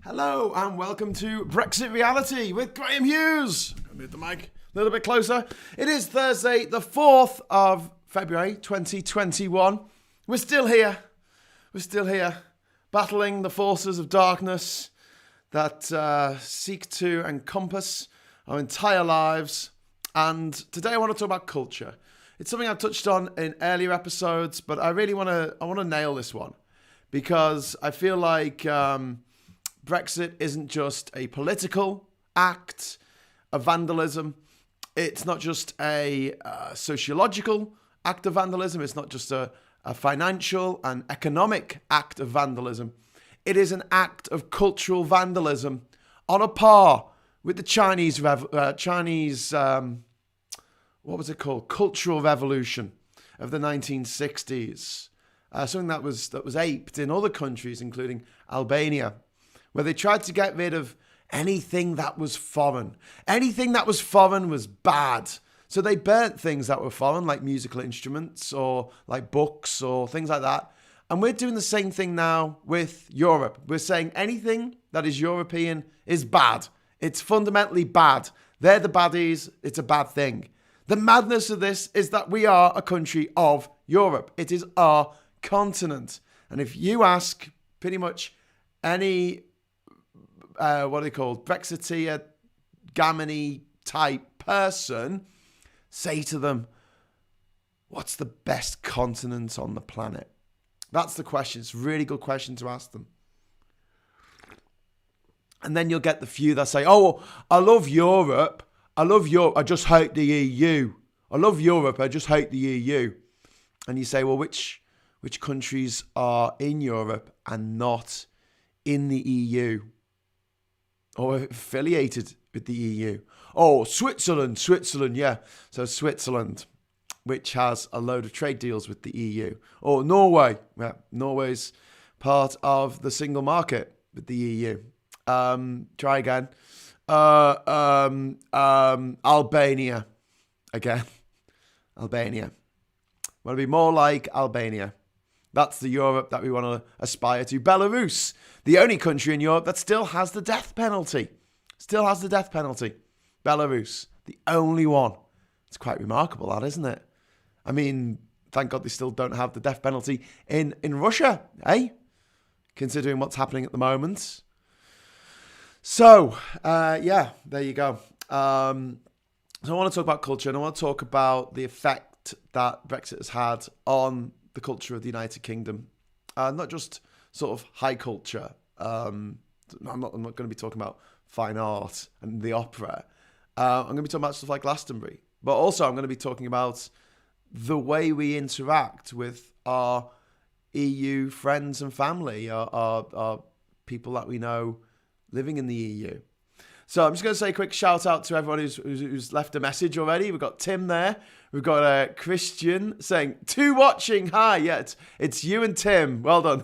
Hello and welcome to Brexit Reality with Graham Hughes. I'll move the mic a little bit closer. It is Thursday, the 4th of February 2021. We're still here. Battling the forces of darkness that seek to encompass our entire lives. And today I want to talk about culture. It's something I've touched on in earlier episodes, but I really want to nail this one because I feel like Brexit isn't just a political act of vandalism. It's not just a sociological act of vandalism. It's not just a financial and economic act of vandalism. It is an act of cultural vandalism on a par with the Chinese what was it called? Cultural Revolution of the 1960s. Something that was aped in other countries, including Albania, where they tried to get rid of anything that was foreign. Anything that was foreign was bad. So they burnt things that were foreign, like musical instruments or like books or things like that. And we're doing the same thing now with Europe. We're saying anything that is European is bad. It's fundamentally bad. They're the baddies. It's a bad thing. The madness of this is that we are a country of Europe. It is our continent. And if you ask pretty much any what are they called? Brexiteer, Gammon type person, say to them, what's the best continent on the planet? That's the question. It's a really good question to ask them. And then you'll get the few that say, oh, I love Europe. I just hate the EU. I love Europe. I just hate the EU. And you say, well, which countries are in Europe and not in the EU? Or affiliated with the EU. Oh, Switzerland, yeah. So Switzerland, which has a load of trade deals with the EU. Or Norway. Yeah, Norway's part of the single market with the EU. Try again. Albania. Again. Albania. Want to be more like Albania. That's the Europe that we want to aspire to. Belarus, the only country in Europe that still has the death penalty. Belarus, the only one. It's quite remarkable, that, isn't it? I mean, thank God they still don't have the death penalty in Russia, eh? Considering what's happening at the moment. So, yeah, there you go. So I want to talk about culture, and I want to talk about the effect that Brexit has had on the culture of the United Kingdom, not just sort of high culture. I'm not going to be talking about fine art and the opera. I'm going to be talking about stuff like Glastonbury, but also I'm going to be talking about the way we interact with our EU friends and family, our people that we know living in the EU. So I'm just going to say a quick shout out to everyone who's left a message already. We've got Tim there. We've got Christian saying, "To watching, hi." Yeah, it's you and Tim. Well done.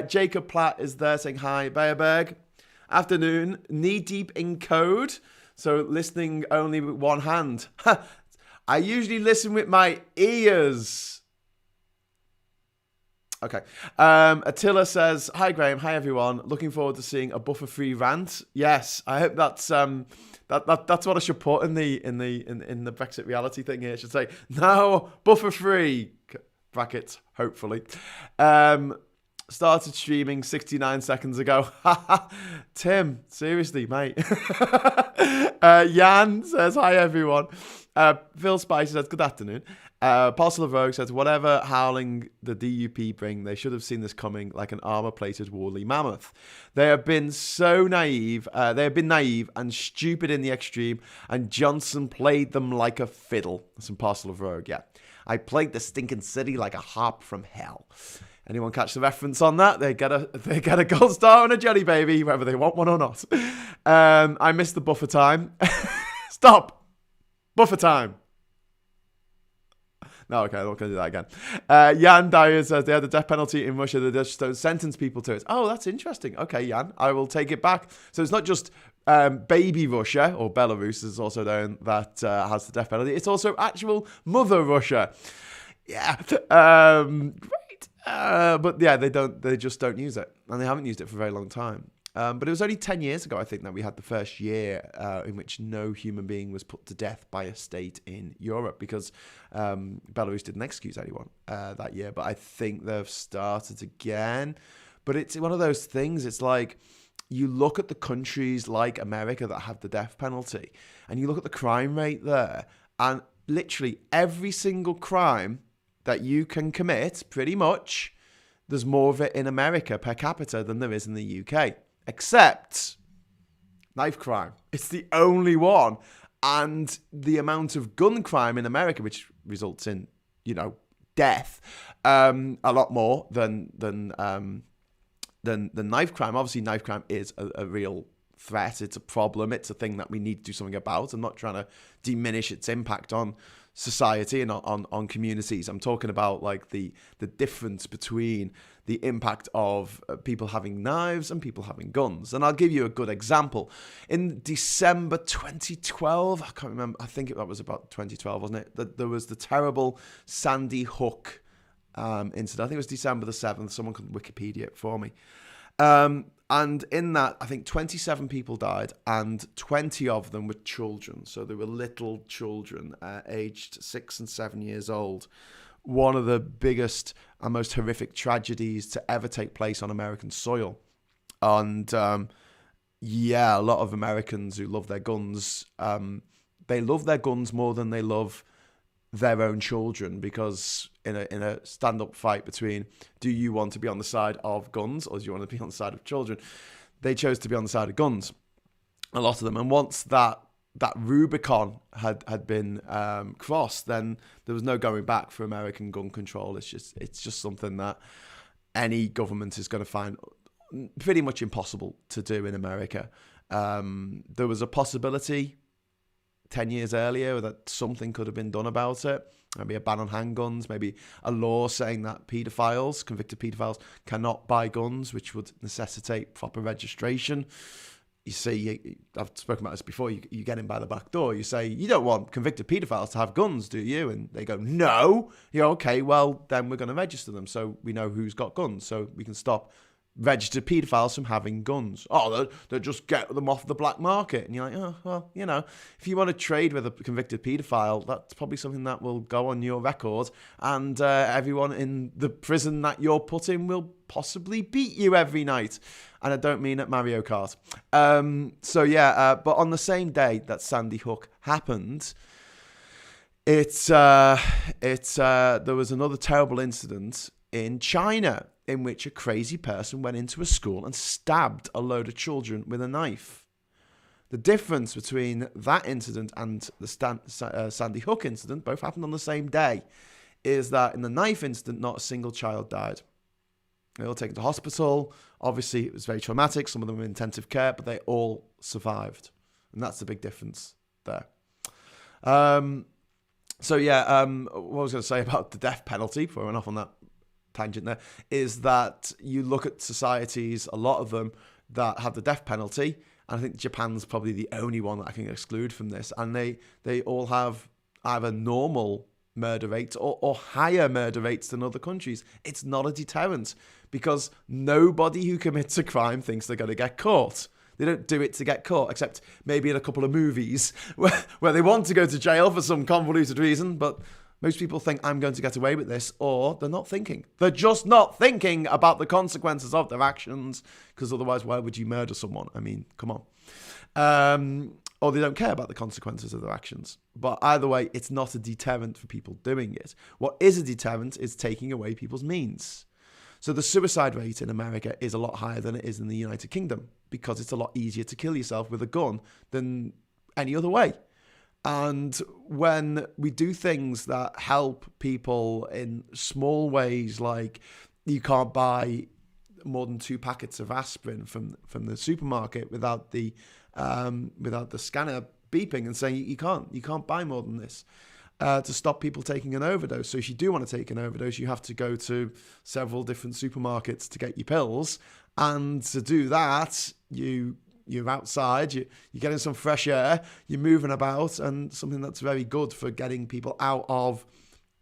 Jacob Platt is there saying, hi. Bayerberg. Afternoon. Knee deep in code. So listening only with one hand. I usually listen with my ears. Okay. Attila says, hi Graham, hi everyone. Looking forward to seeing a buffer-free rant. Yes, I hope that's that's what I should put in the Brexit reality thing here. I should say, now buffer-free, brackets, hopefully. Started streaming 69 seconds ago. Tim, seriously, mate. Jan says, hi everyone. Phil Spicer says, good afternoon. Parcel of Rogue says, whatever howling the DUP bring, they should have seen this coming like an armour-plated woolly mammoth. They have been so naive. They have been naive and stupid in the extreme, and Johnson played them like a fiddle. That's from Parcel of Rogue, yeah. I played the stinking city like a harp from hell. Anyone catch the reference on that? They get a gold star and a jelly baby, whether they want one or not. I missed the buffer time. Stop. Buffer time. No, okay, I'm not going to do that again. Jan Dyer says they had the death penalty in Russia. They just don't sentence people to it. Oh, that's interesting. Okay, Jan, I will take it back. So it's not just baby Russia, or Belarus is also known, that has the death penalty. It's also actual mother Russia. Yeah, great. But yeah, they just don't use it, and they haven't used it for a very long time. But it was only 10 years ago, I think, that we had the first year in which no human being was put to death by a state in Europe, because Belarus didn't execute anyone that year. But I think they've started again. But it's one of those things. It's like, you look at the countries like America that have the death penalty, and you look at the crime rate there, and literally every single crime that you can commit, pretty much, there's more of it in America per capita than there is in the UK. Except knife crime. It's the only one. And the amount of gun crime in America, which results in, death, a lot more than knife crime. Obviously, knife crime is a real threat. It's a problem. It's a thing that we need to do something about. I'm not trying to diminish its impact on society and on communities. I'm talking about like the difference between the impact of people having knives and people having guns. And I'll give you a good example. In December 2012, I can't remember, I think that was about 2012, wasn't it? There was the terrible Sandy Hook incident. I think it was December the 7th. Someone can Wikipedia it for me. And in that, I think 27 people died, and 20 of them were children. So they were little children, aged 6 and 7 years old. One of the biggest and most horrific tragedies to ever take place on American soil. And a lot of Americans who love their guns, they love their guns more than they love their own children, because in a stand-up fight between, do you want to be on the side of guns or do you want to be on the side of children, they chose to be on the side of guns, a lot of them. And once that Rubicon had been crossed, then there was no going back for American gun control. It's just something that any government is going to find pretty much impossible to do in America. There was a possibility 10 years earlier that something could have been done about it. Maybe a ban on handguns, maybe a law saying that convicted paedophiles cannot buy guns, which would necessitate proper registration. You see, I've spoken about this before, you get in by the back door, you say, you don't want convicted paedophiles to have guns, do you? And they go, no. You're okay, well, then we're going to register them so we know who's got guns, so we can stop registered paedophiles from having guns. Oh, they'll just get them off the black market. And you're like, oh, well, if you want to trade with a convicted paedophile, that's probably something that will go on your record, and everyone in the prison that you're put in will possibly beat you every night. And I don't mean at Mario Kart. But on the same day that Sandy Hook happened, there was another terrible incident in China, in which a crazy person went into a school and stabbed a load of children with a knife. The difference between that incident and the Sandy Hook incident, both happened on the same day, is that in the knife incident, not a single child died. They were all taken to hospital. Obviously, it was very traumatic. Some of them were in intensive care, but they all survived. And that's the big difference there. What I was going to say about the death penalty, before I went off on that tangent there, is that you look at societies, a lot of them, that have the death penalty, and I think Japan's probably the only one that I can exclude from this, and they all have either normal murder rates or higher murder rates than other countries. It's not a deterrent, because nobody who commits a crime thinks they're going to get caught. They don't do it to get caught, except maybe in a couple of movies where they want to go to jail for some convoluted reason, but most people think, I'm going to get away with this, or they're not thinking. They're just not thinking about the consequences of their actions, because otherwise, why would you murder someone? I mean, come on. Or they don't care about the consequences of their actions. But either way, it's not a deterrent for people doing it. What is a deterrent is taking away people's means. So the suicide rate in America is a lot higher than it is in the United Kingdom, because it's a lot easier to kill yourself with a gun than any other way. And when we do things that help people in small ways, like you can't buy more than 2 packets of aspirin from the supermarket without the scanner beeping and saying you can't buy more than this, to stop people taking an overdose. So if you do want to take an overdose, you have to go to several different supermarkets to get your pills. And to do that, you're outside, you're getting some fresh air, you're moving about, and something that's very good for getting people out of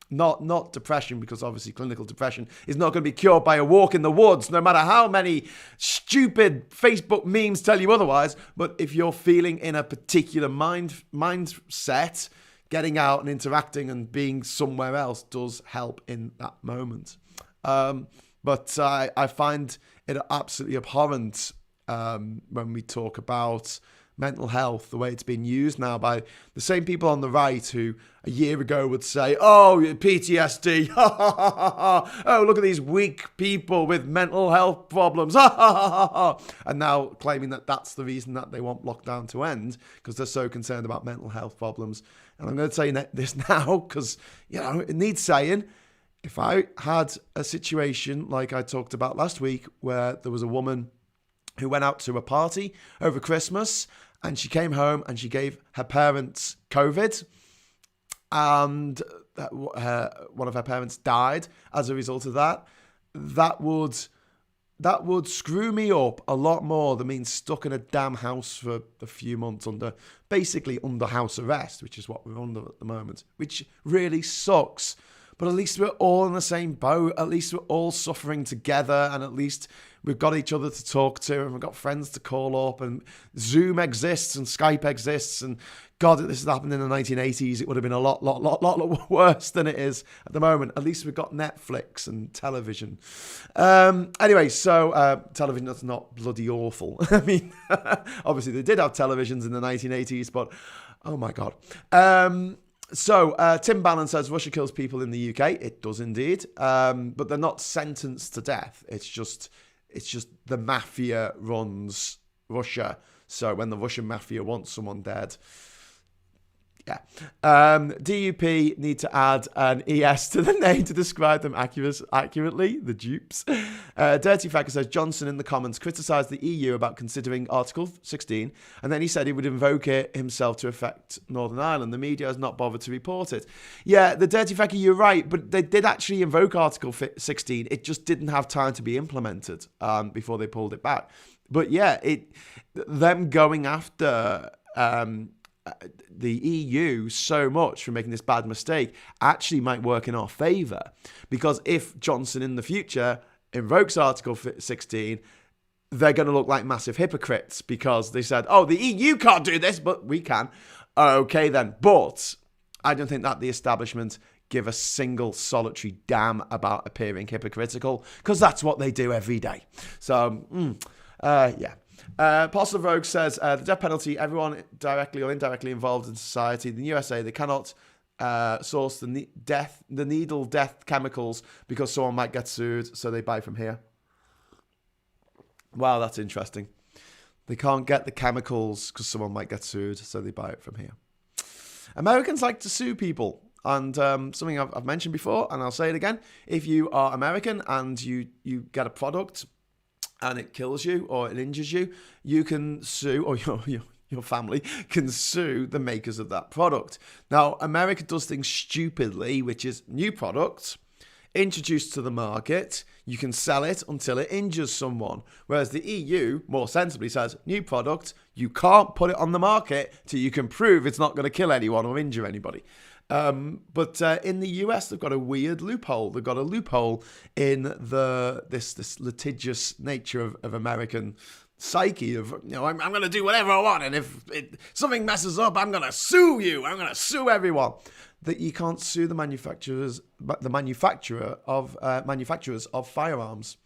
Not depression, because obviously clinical depression is not going to be cured by a walk in the woods, no matter how many stupid Facebook memes tell you otherwise. But if you're feeling in a particular mindset, getting out and interacting and being somewhere else does help in that moment. But I find it absolutely abhorrent when we talk about mental health, the way it's been used now by the same people on the right who a year ago would say, oh, PTSD, oh, look at these weak people with mental health problems, and now claiming that that's the reason that they want lockdown to end, because they're so concerned about mental health problems. And I'm going to say this now because, it needs saying. If I had a situation like I talked about last week, where there was a woman who went out to a party over Christmas and she came home and she gave her parents COVID, and one of her parents died as a result of that, that would screw me up a lot more than being stuck in a damn house for a few months under house arrest, which is what we're under at the moment, which really sucks. But at least we're all in the same boat. At least we're all suffering together. And at least we've got each other to talk to. And we've got friends to call up. And Zoom exists and Skype exists. And God, if this had happened in the 1980s, it would have been a lot worse than it is at the moment. At least we've got Netflix and television. Anyway, so television, that's not bloody awful. I mean, obviously they did have televisions in the 1980s, but oh my God. So Tim Bannon says Russia kills people in the UK. It does indeed, but they're not sentenced to death. It's just the mafia runs Russia. So when the Russian mafia wants someone dead, yeah. DUP need to add an ES to the name to describe them accurately, the dupes. Dirty Facker says Johnson in the comments criticised the EU about considering Article 16, and then he said he would invoke it himself to affect Northern Ireland. The media has not bothered to report it. Yeah, the Dirty Facker, you're right, but they did actually invoke Article 16. It just didn't have time to be implemented before they pulled it back. But yeah, them going after the EU so much for making this bad mistake actually might work in our favour, because if Johnson in the future invokes Article 16, they're going to look like massive hypocrites because they said, oh, the EU can't do this, but we can. Okay then. But I don't think that the establishment give a single solitary damn about appearing hypocritical, because that's what they do every day. So, yeah. Apostle Rogue says the death penalty, everyone directly or indirectly involved in society. In the USA, they cannot source the needle death chemicals because someone might get sued, so they buy from here. Wow, that's interesting. They can't get the chemicals because someone might get sued, so they buy it from here. Americans like to sue people. And something I've mentioned before, and I'll say it again. If you are American and you get a product and it kills you or it injures you, you can sue, or your family can sue the makers of that product. Now, America does things stupidly, which is new product introduced to the market, you can sell it until it injures someone. Whereas the EU more sensibly says, new product, you can't put it on the market till you can prove it's not going to kill anyone or injure anybody. But in the US, they've got a weird loophole. They've got a loophole in this litigious nature of American psyche of, I'm going to do whatever I want, and if something messes up, I'm going to sue you. I'm going to sue everyone. That you can't sue the manufacturers of firearms.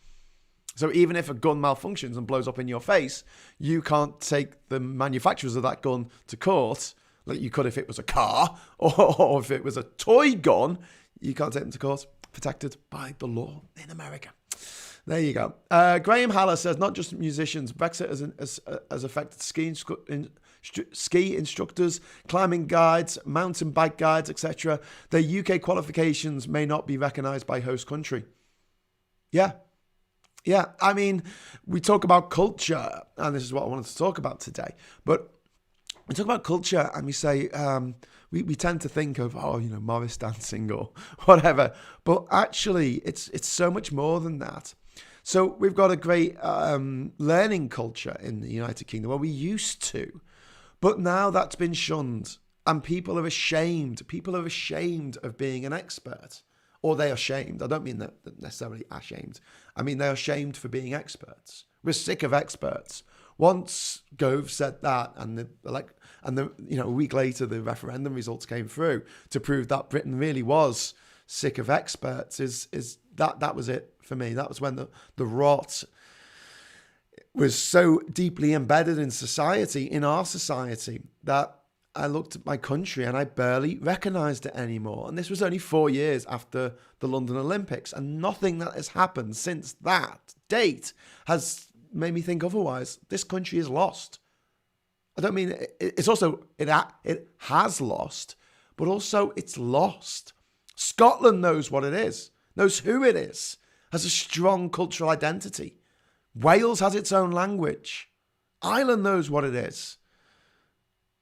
So even if a gun malfunctions and blows up in your face, you can't take the manufacturers of that gun to court like you could if it was a car, or if it was a toy gun. You can't take them to court, protected by the law in America. There you go. Graham Haller says, not just musicians, Brexit has affected ski instructors, climbing guides, mountain bike guides, etc. Their UK qualifications may not be recognised by host country. Yeah. I mean, we talk about culture, and this is what I wanted to talk about today. But we talk about culture, and we say we tend to think of Morris dancing or whatever. But actually, it's so much more than that. So we've got a great learning culture in the United Kingdom, well, we used to. But now that's been shunned. And people are ashamed. People are ashamed of being an expert. Or they are shamed. I don't mean that necessarily ashamed. I mean they're ashamed for being experts. We're sick of experts. Once Gove said that, and a week later the referendum results came through to prove that Britain really was sick of experts. That was it for me. That was when the rot was so deeply embedded in society, in our society, that I looked at my country and I barely recognised it anymore. And this was only 4 years after the London Olympics, and nothing that has happened since that date has made me think otherwise. This country is lost. I don't mean it's also it has lost, but also it's lost. Scotland knows what it is, knows who it is, has a strong cultural identity. Wales has its own language. Ireland knows what it is.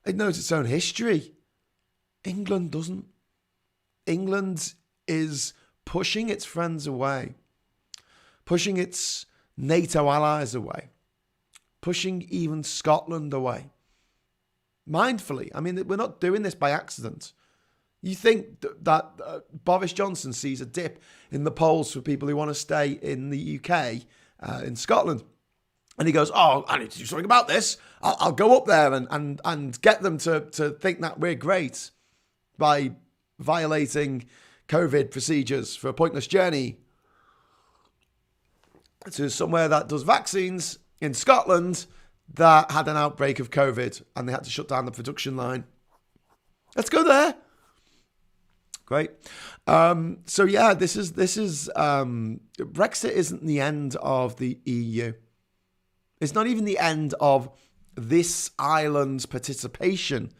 It knows its own history. England doesn't. England is pushing its friends away, pushing its NATO allies away, pushing even Scotland away. Mindfully. I mean, we're not doing this by accident. You think that Boris Johnson sees a dip in the polls for people who want to stay in the UK, in Scotland, and he goes, "Oh, I need to do something about this. I'll go up there and get them to think that we're great by violating COVID procedures for a pointless journey to somewhere that does vaccines in Scotland that had an outbreak of COVID and they had to shut down the production line. Let's go there." Great. So yeah, this is Brexit isn't the end of the EU. It's not even the end of this island's participation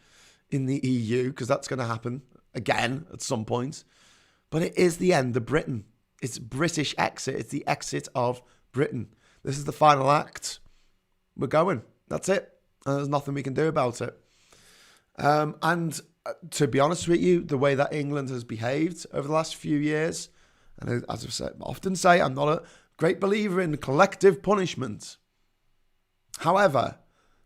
in the EU, because that's going to happen again at some point. But it is the end of Britain. It's British exit. It's the exit of Britain. This is the final act. We're going. That's it. And there's nothing we can do about it. And to be honest with you, the way that England has behaved over the last few years, and as I've said, often say, I'm not a great believer in collective punishment. However,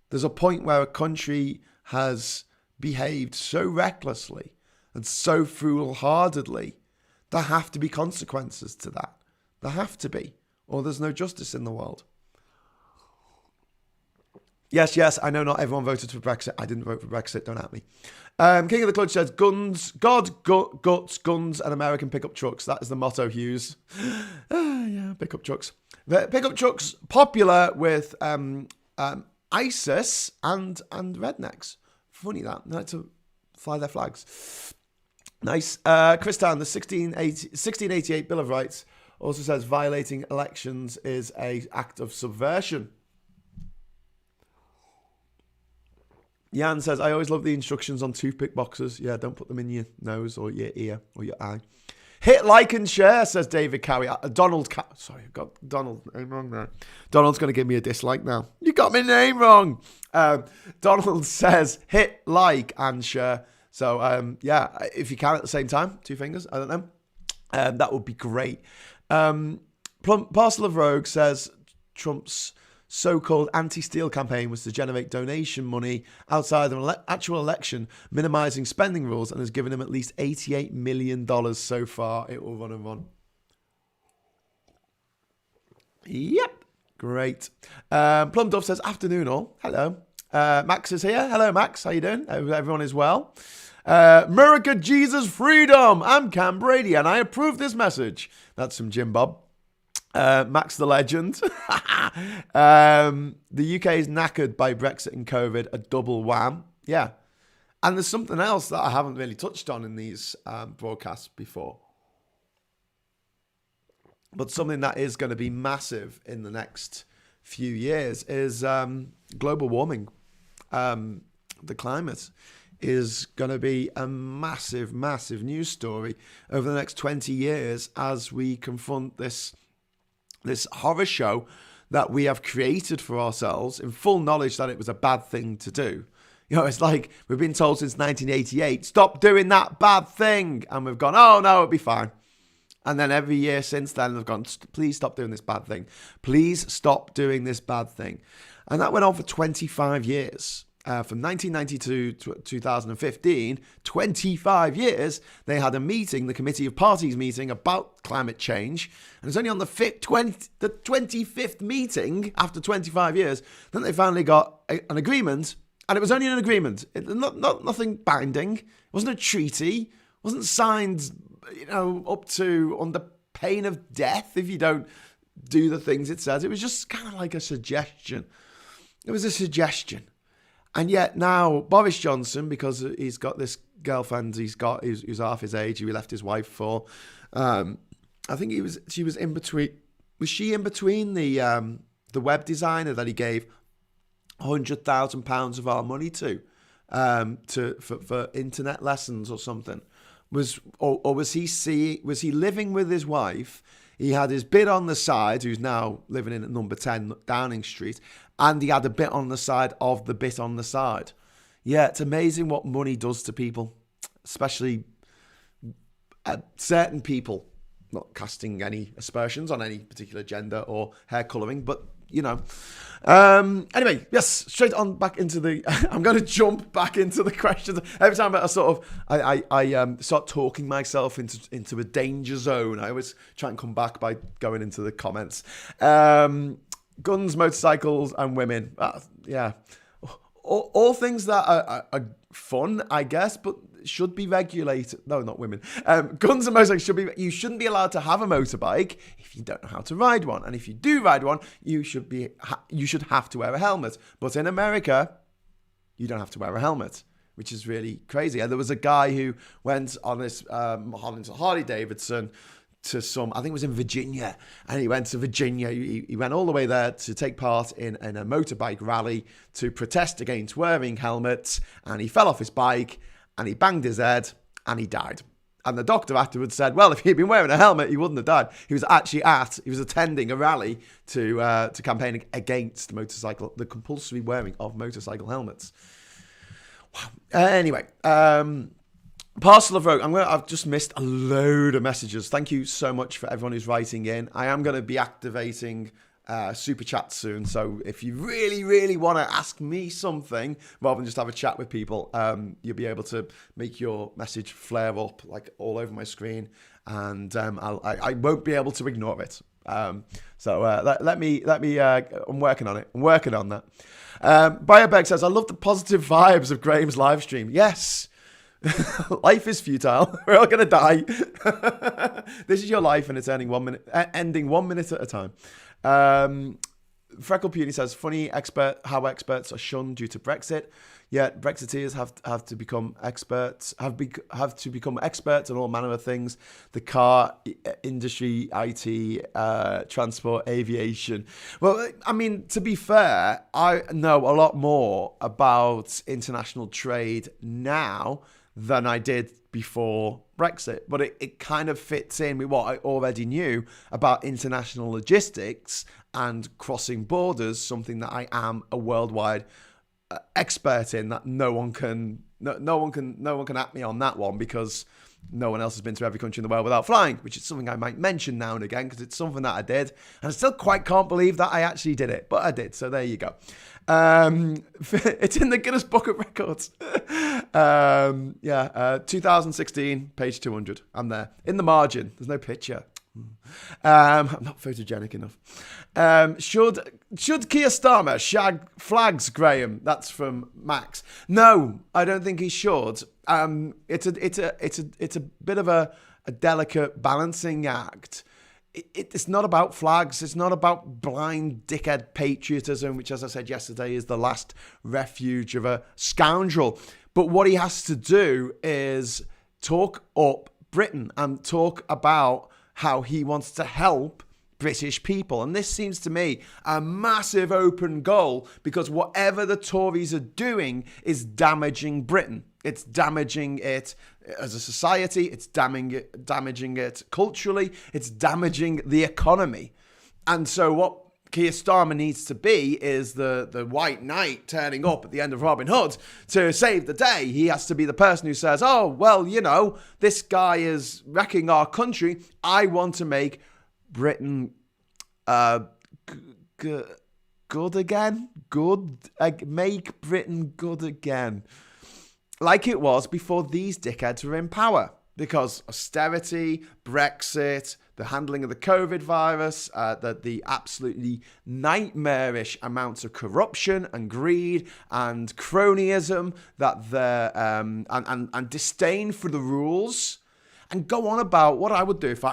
there's a point where a country has behaved so recklessly and so foolhardily, there have to be consequences to that. There have to be, or there's no justice in the world. Yes, I know not everyone voted for Brexit. I didn't vote for Brexit, don't at me. King of the Clutch says, guns, guts, guns, and American pickup trucks. That is the motto, Hughes. Yeah, pickup trucks. The pickup trucks popular with ISIS and rednecks. Funny that. They like to fly their flags. Nice. Chris Town, the 1688 Bill of Rights also says violating elections is an act of subversion. Jan says, I always love the instructions on toothpick boxes. Yeah, don't put them in your nose or your ear or your eye. Hit like and share, says David Cowie. Sorry, I got Donald's name wrong there. Donald's going to give me a dislike now. You got my name wrong. Donald says, hit like and share. So, yeah, if you can at the same time, 2 fingers, I don't know. That would be great. Parcel of Rogue says, Trump's so-called anti-steal campaign was to generate donation money outside of an actual election, minimizing spending rules, and has given him at least $88 million so far. It will run and run. Yep. Great. Plum Dove says, afternoon all. Hello. Max is here. Hello, Max. How you doing? Everyone is well. America, Jesus, freedom. I'm Cam Brady, and I approve this message. That's from Jim Bob. Max the legend. The UK is knackered by Brexit and COVID, a double wham. Yeah. And there's something else that I haven't really touched on in these broadcasts before. But something that is going to be massive in the next few years is global warming. The climate is going to be a massive, massive news story over the next 20 years as we confront this horror show that we have created for ourselves in full knowledge that it was a bad thing to do. You know, it's like we've been told since 1988, stop doing that bad thing. And we've gone, oh, no, it'll be fine. And then every year since then, they've gone, please stop doing this bad thing. Please stop doing this bad thing. And that went on for 25 years. from 1992 to 2015, 25 years, they had a meeting, the Committee of Parties meeting about climate change. And it's only on the 25th meeting after 25 years that they finally got an agreement. And it was only an agreement, nothing binding. It wasn't a treaty. It wasn't signed, up to under pain of death if you don't do the things it says. It was just kind of like a suggestion. It was a suggestion. And yet now Boris Johnson, because he's got this girlfriend who's half his age, who he left his wife for. I think she was in between. Was she in between the web designer that he gave £100,000 of our money to for internet lessons or something? Was he living with his wife? He had his bit on the side, who's now living in at number 10 Downing Street, and he had a bit on the side of the bit on the side. Yeah, it's amazing what money does to people, especially certain people. Not casting any aspersions on any particular gender or hair colouring, but anyway, yes, straight on back into the. I'm going to jump back into the questions every time I start talking myself into a danger zone. I always try and come back by going into the comments. Guns, motorcycles, and women. Yeah, all things that are fun, I guess, but should be regulated. No, not women. Guns and motorcycles you shouldn't be allowed to have a motorbike if you don't know how to ride one. And if you do ride one, you should have to wear a helmet. But in America, you don't have to wear a helmet, which is really crazy. And there was a guy who went on this Harley Davidson to I think it was in Virginia, and he went to Virginia. He went all the way there to take part in a motorbike rally to protest against wearing helmets, and he fell off his bike and he banged his head and he died. And the doctor afterwards said, well, if he'd been wearing a helmet, he wouldn't have died. He was attending a rally to campaign against the compulsory wearing of motorcycle helmets. Wow. Anyway, Parcel of Rogue. I've just missed a load of messages. Thank you so much for everyone who's writing in. I am going to be activating super chat soon. So if you really, really want to ask me something rather than just have a chat with people, you'll be able to make your message flare up like all over my screen, and I won't be able to ignore it. So let me. I'm working on it. I'm working on that. Bioberg says, I love the positive vibes of Graham's live stream. Yes. Life is futile. We're all going to die. This is your life, and it's ending 1 minute at a time. Freckle Puny says, funny how experts are shunned due to Brexit. Yet Brexiteers have to become experts on all manner of things: the car industry, IT, transport, aviation. Well, I mean, to be fair, I know a lot more about international trade now than I did before Brexit, but it kind of fits in with what I already knew about international logistics and crossing borders, something that I am a worldwide expert in. That no one can at me on that one, because no one else has been to every country in the world without flying, which is something I might mention now and again because it's something that I did, and I still quite can't believe that I actually did it, but I did. So there you go. It's in the Guinness Book of Records. 2016, page 200. I'm there. In the margin, there's no picture. I'm not photogenic enough. Should Keir Starmer shag flags, Graham? That's from Max. No, I don't think he should. It's a bit of a delicate balancing act. It's not about flags. It's not about blind dickhead patriotism, which, as I said yesterday, is the last refuge of a scoundrel. But what he has to do is talk up Britain and talk about how he wants to help British people. And this seems to me a massive open goal, because whatever the Tories are doing is damaging Britain. It's damaging it as a society. It's damaging it culturally. It's damaging the economy. And so what Keir Starmer needs to be is the white knight turning up at the end of Robin Hood to save the day. He has to be the person who says, oh, well, this guy is wrecking our country. I want to make Britain good again. Good. Make Britain good again. Like it was before these dickheads were in power. Because austerity, Brexit, the handling of the COVID virus, the absolutely nightmarish amounts of corruption and greed and cronyism that and disdain for the rules, and go on about what I would do if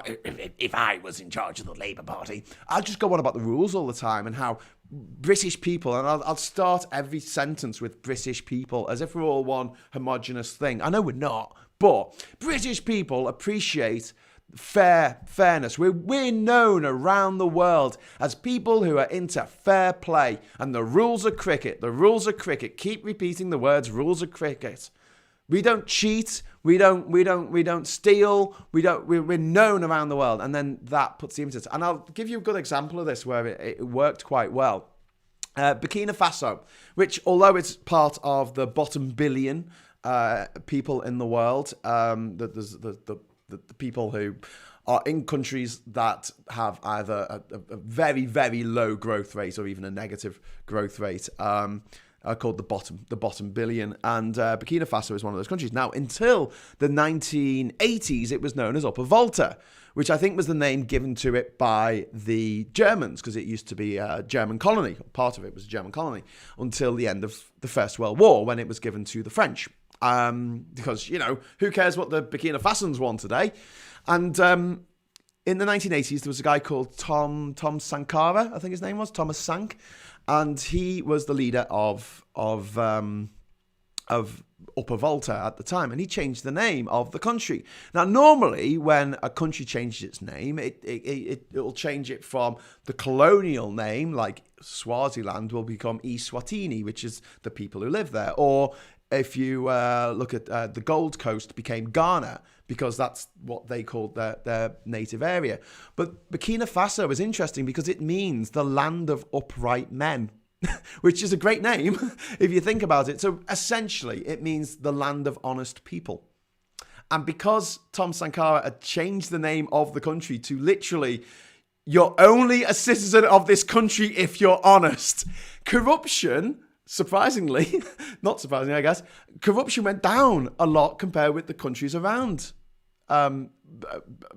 I was in charge of the Labour Party. I'd just go on about the rules all the time and how British people, and I'll start every sentence with British people as if we're all one homogenous thing. I know we're not. But British people appreciate fairness. We're known around the world as people who are into fair play. And the rules of cricket. The rules of cricket. Keep repeating the words rules of cricket. We don't cheat. We don't steal. We're known around the world. And then that puts the emphasis. And I'll give you a good example of this where it worked quite well. Burkina Faso, which although it's part of the bottom billion people in the world, the people who are in countries that have either a very, very low growth rate or even a negative growth rate, are called the bottom billion. And Burkina Faso is one of those countries. Now, until the 1980s, it was known as Upper Volta, which I think was the name given to it by the Germans, because it used to be a German colony. Part of it was a German colony until the end of the First World War, when it was given to the French. Because, who cares what the Burkina Fasans want today? And in the 1980s, there was a guy called Tom Sankara, I think his name was, Thomas Sank. And he was the leader of Upper Volta at the time, and he changed the name of the country. Now, normally, when a country changes its name, it'll change it from the colonial name, like Swaziland will become Eswatini, which is the people who live there. Or if you look at the Gold Coast, became Ghana, because that's what they called their native area. But Burkina Faso is interesting because it means the land of upright men, which is a great name if you think about it. So essentially, it means the land of honest people. And because Tom Sankara had changed the name of the country to literally, you're only a citizen of this country if you're honest, corruption, surprisingly, not surprisingly, I guess, corruption went down a lot compared with the countries around Burkina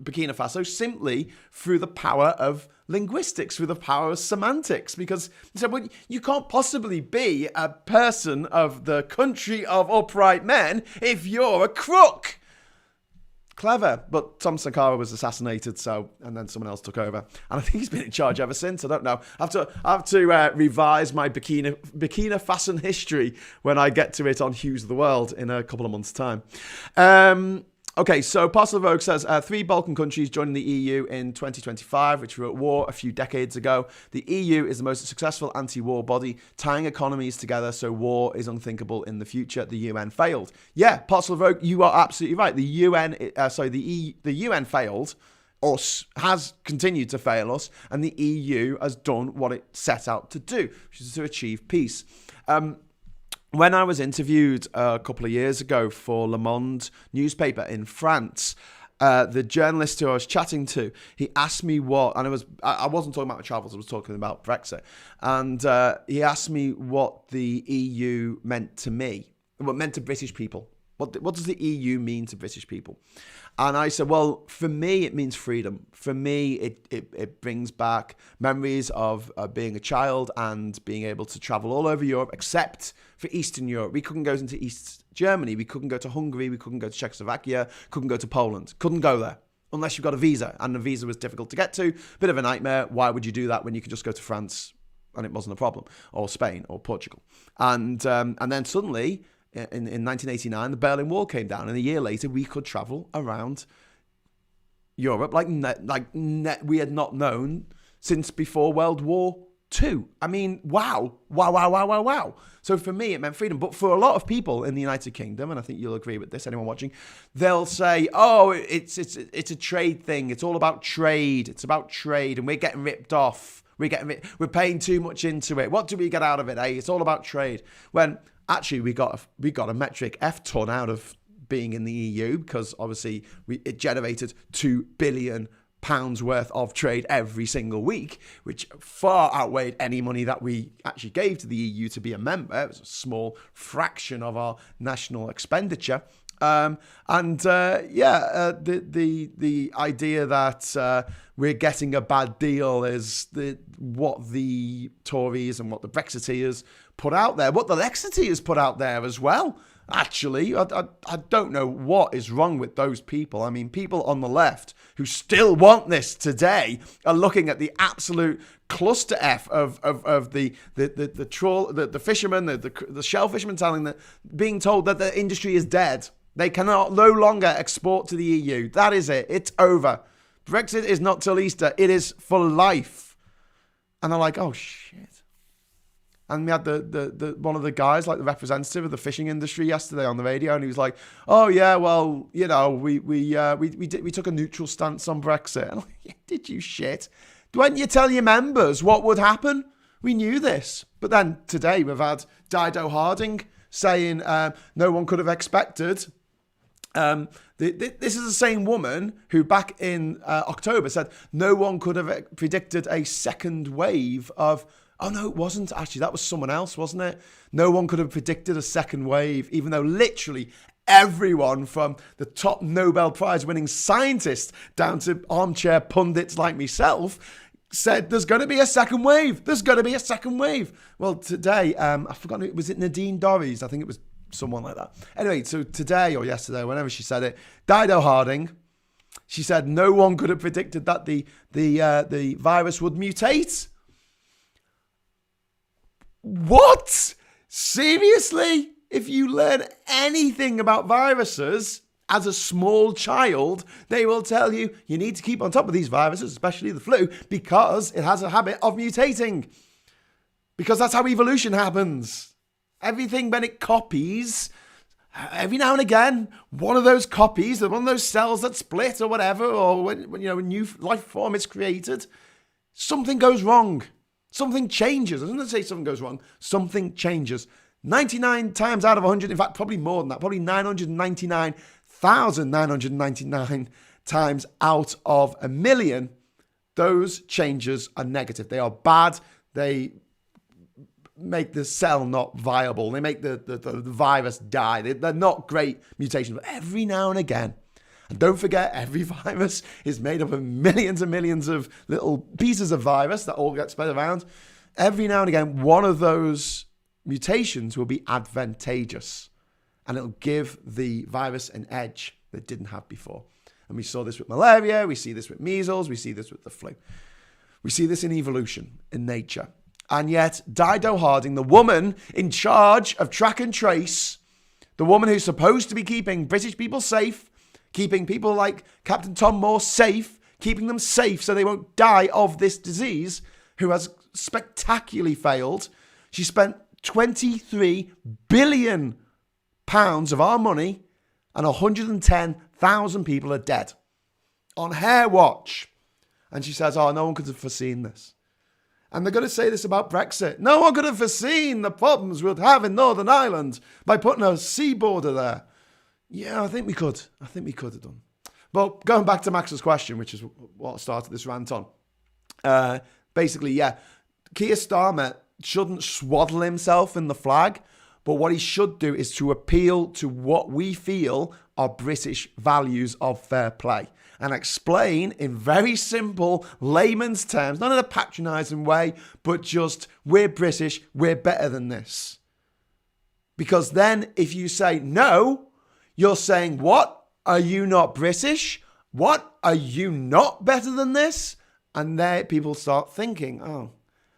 Faso, simply through the power of linguistics, through the power of semantics. Because well, you can't possibly be a person of the country of upright men if you're a crook. Clever. But Tom Sankara was assassinated, and then someone else took over. And I think he's been in charge ever since. I don't know. I have to revise my Burkina Faso history when I get to it on Hughes of the World in a couple of months' time. Okay, so Parcel of Rogue says, 3 Balkan countries joining the EU in 2025, which were at war a few decades ago. The EU is the most successful anti-war body, tying economies together so war is unthinkable in the future. The UN failed. Yeah, Parcel of Rogue, you are absolutely right. The UN failed us, has continued to fail us, and the EU has done what it set out to do, which is to achieve peace. When I was interviewed a couple of years ago for Le Monde newspaper in France, the journalist who I was chatting to, he asked me what, and I wasn't talking about my travels, I was talking about Brexit, and he asked me what the EU meant to me, what it meant to British people. What does the EU mean to British people? And I said, well, for me, it means freedom. For me, it brings back memories of being a child and being able to travel all over Europe, except for Eastern Europe. We couldn't go into East Germany. We couldn't go to Hungary. We couldn't go to Czechoslovakia. Couldn't go to Poland. Couldn't go there unless you've got a visa. And the visa was difficult to get to. Bit of a nightmare. Why would you do that when you could just go to France and it wasn't a problem? Or Spain or Portugal. And then suddenly, in 1989, the Berlin Wall came down, and a year later, we could travel around Europe like we had not known since before World War II. I mean, wow. So for me, it meant freedom. But for a lot of people in the United Kingdom, and I think you'll agree with this, anyone watching, they'll say, oh, it's a trade thing. It's all about trade. It's about trade, and we're getting ripped off. We're paying too much into it. What do we get out of it? It's all about trade. When actually, we got a metric F ton out of being in the EU, because obviously it generated £2 billion pounds worth of trade every single week, which far outweighed any money that we actually gave to the EU to be a member. It was a small fraction of our national expenditure. The idea that we're getting a bad deal is what the Tories and what the Brexiteers put out there, what the Lexiteers put out there as well. Actually, I don't know what is wrong with those people. I mean, people on the left who still want this today are looking at the absolute cluster F of the fishermen, the shell fishermen being told that the industry is dead. They cannot no longer export to the EU. That is it. It's over. Brexit is not till Easter. It is for life. And they're like, oh shit. And we had the one of the guys, like the representative of the fishing industry yesterday on the radio, and he was like, "Oh yeah, well, you know, we took a neutral stance on Brexit." And I'm like, did you shit? Why didn't you tell your members what would happen? We knew this. But then today we've had Dido Harding saying no one could have expected. This is the same woman who back in October said no one could have predicted a second wave of. Oh, no, it wasn't. Actually, that was someone else, wasn't it? No one could have predicted a second wave, even though literally everyone from the top Nobel Prize winning scientists down to armchair pundits like myself said there's going to be a second wave. There's going to be a second wave. Well, today, I forgot, was it Nadine Dorries? I think it was someone like that. Anyway, so today or yesterday, whenever she said it, Dido Harding, she said no one could have predicted that the virus would mutate. What? Seriously? If you learn anything about viruses as a small child, they will tell you you need to keep on top of these viruses, especially the flu, because it has a habit of mutating. Because that's how evolution happens. Everything when it copies, every now and again, one of those copies, one of those cells that split or whatever, or when a new life form is created, something goes wrong. Something changes. I was going to say something goes wrong. Something changes. 99 times out of 100, in fact, probably more than that, probably 999,999 times out of a million, those changes are negative. They are bad. They make the cell not viable. They make the virus die. They're not great mutations, but every now and again, and don't forget, every virus is made up of millions and millions of little pieces of virus that all get spread around. Every now and again, one of those mutations will be advantageous, and it'll give the virus an edge that it didn't have before. And we saw this with malaria, we see this with measles, we see this with the flu. We see this in evolution, in nature. And yet, Dido Harding, the woman in charge of track and trace, the woman who's supposed to be keeping British people safe, keeping people like Captain Tom Moore safe, keeping them safe so they won't die of this disease, who has spectacularly failed. She spent £23 billion of our money, and 110,000 people are dead on her watch. And she says, oh, no one could have foreseen this. And they're going to say this about Brexit. No one could have foreseen the problems we'd have in Northern Ireland by putting a sea border there. Yeah, I think we could. I think we could have done. But going back to Max's question, which is what started this rant on. Basically, yeah, Keir Starmer shouldn't swaddle himself in the flag, but what he should do is to appeal to what we feel are British values of fair play and explain in very simple layman's terms, not in a patronising way, but just, we're British, we're better than this. Because then if you say no, you're saying, what? Are you not British? What? Are you not better than this? And there people start thinking, oh,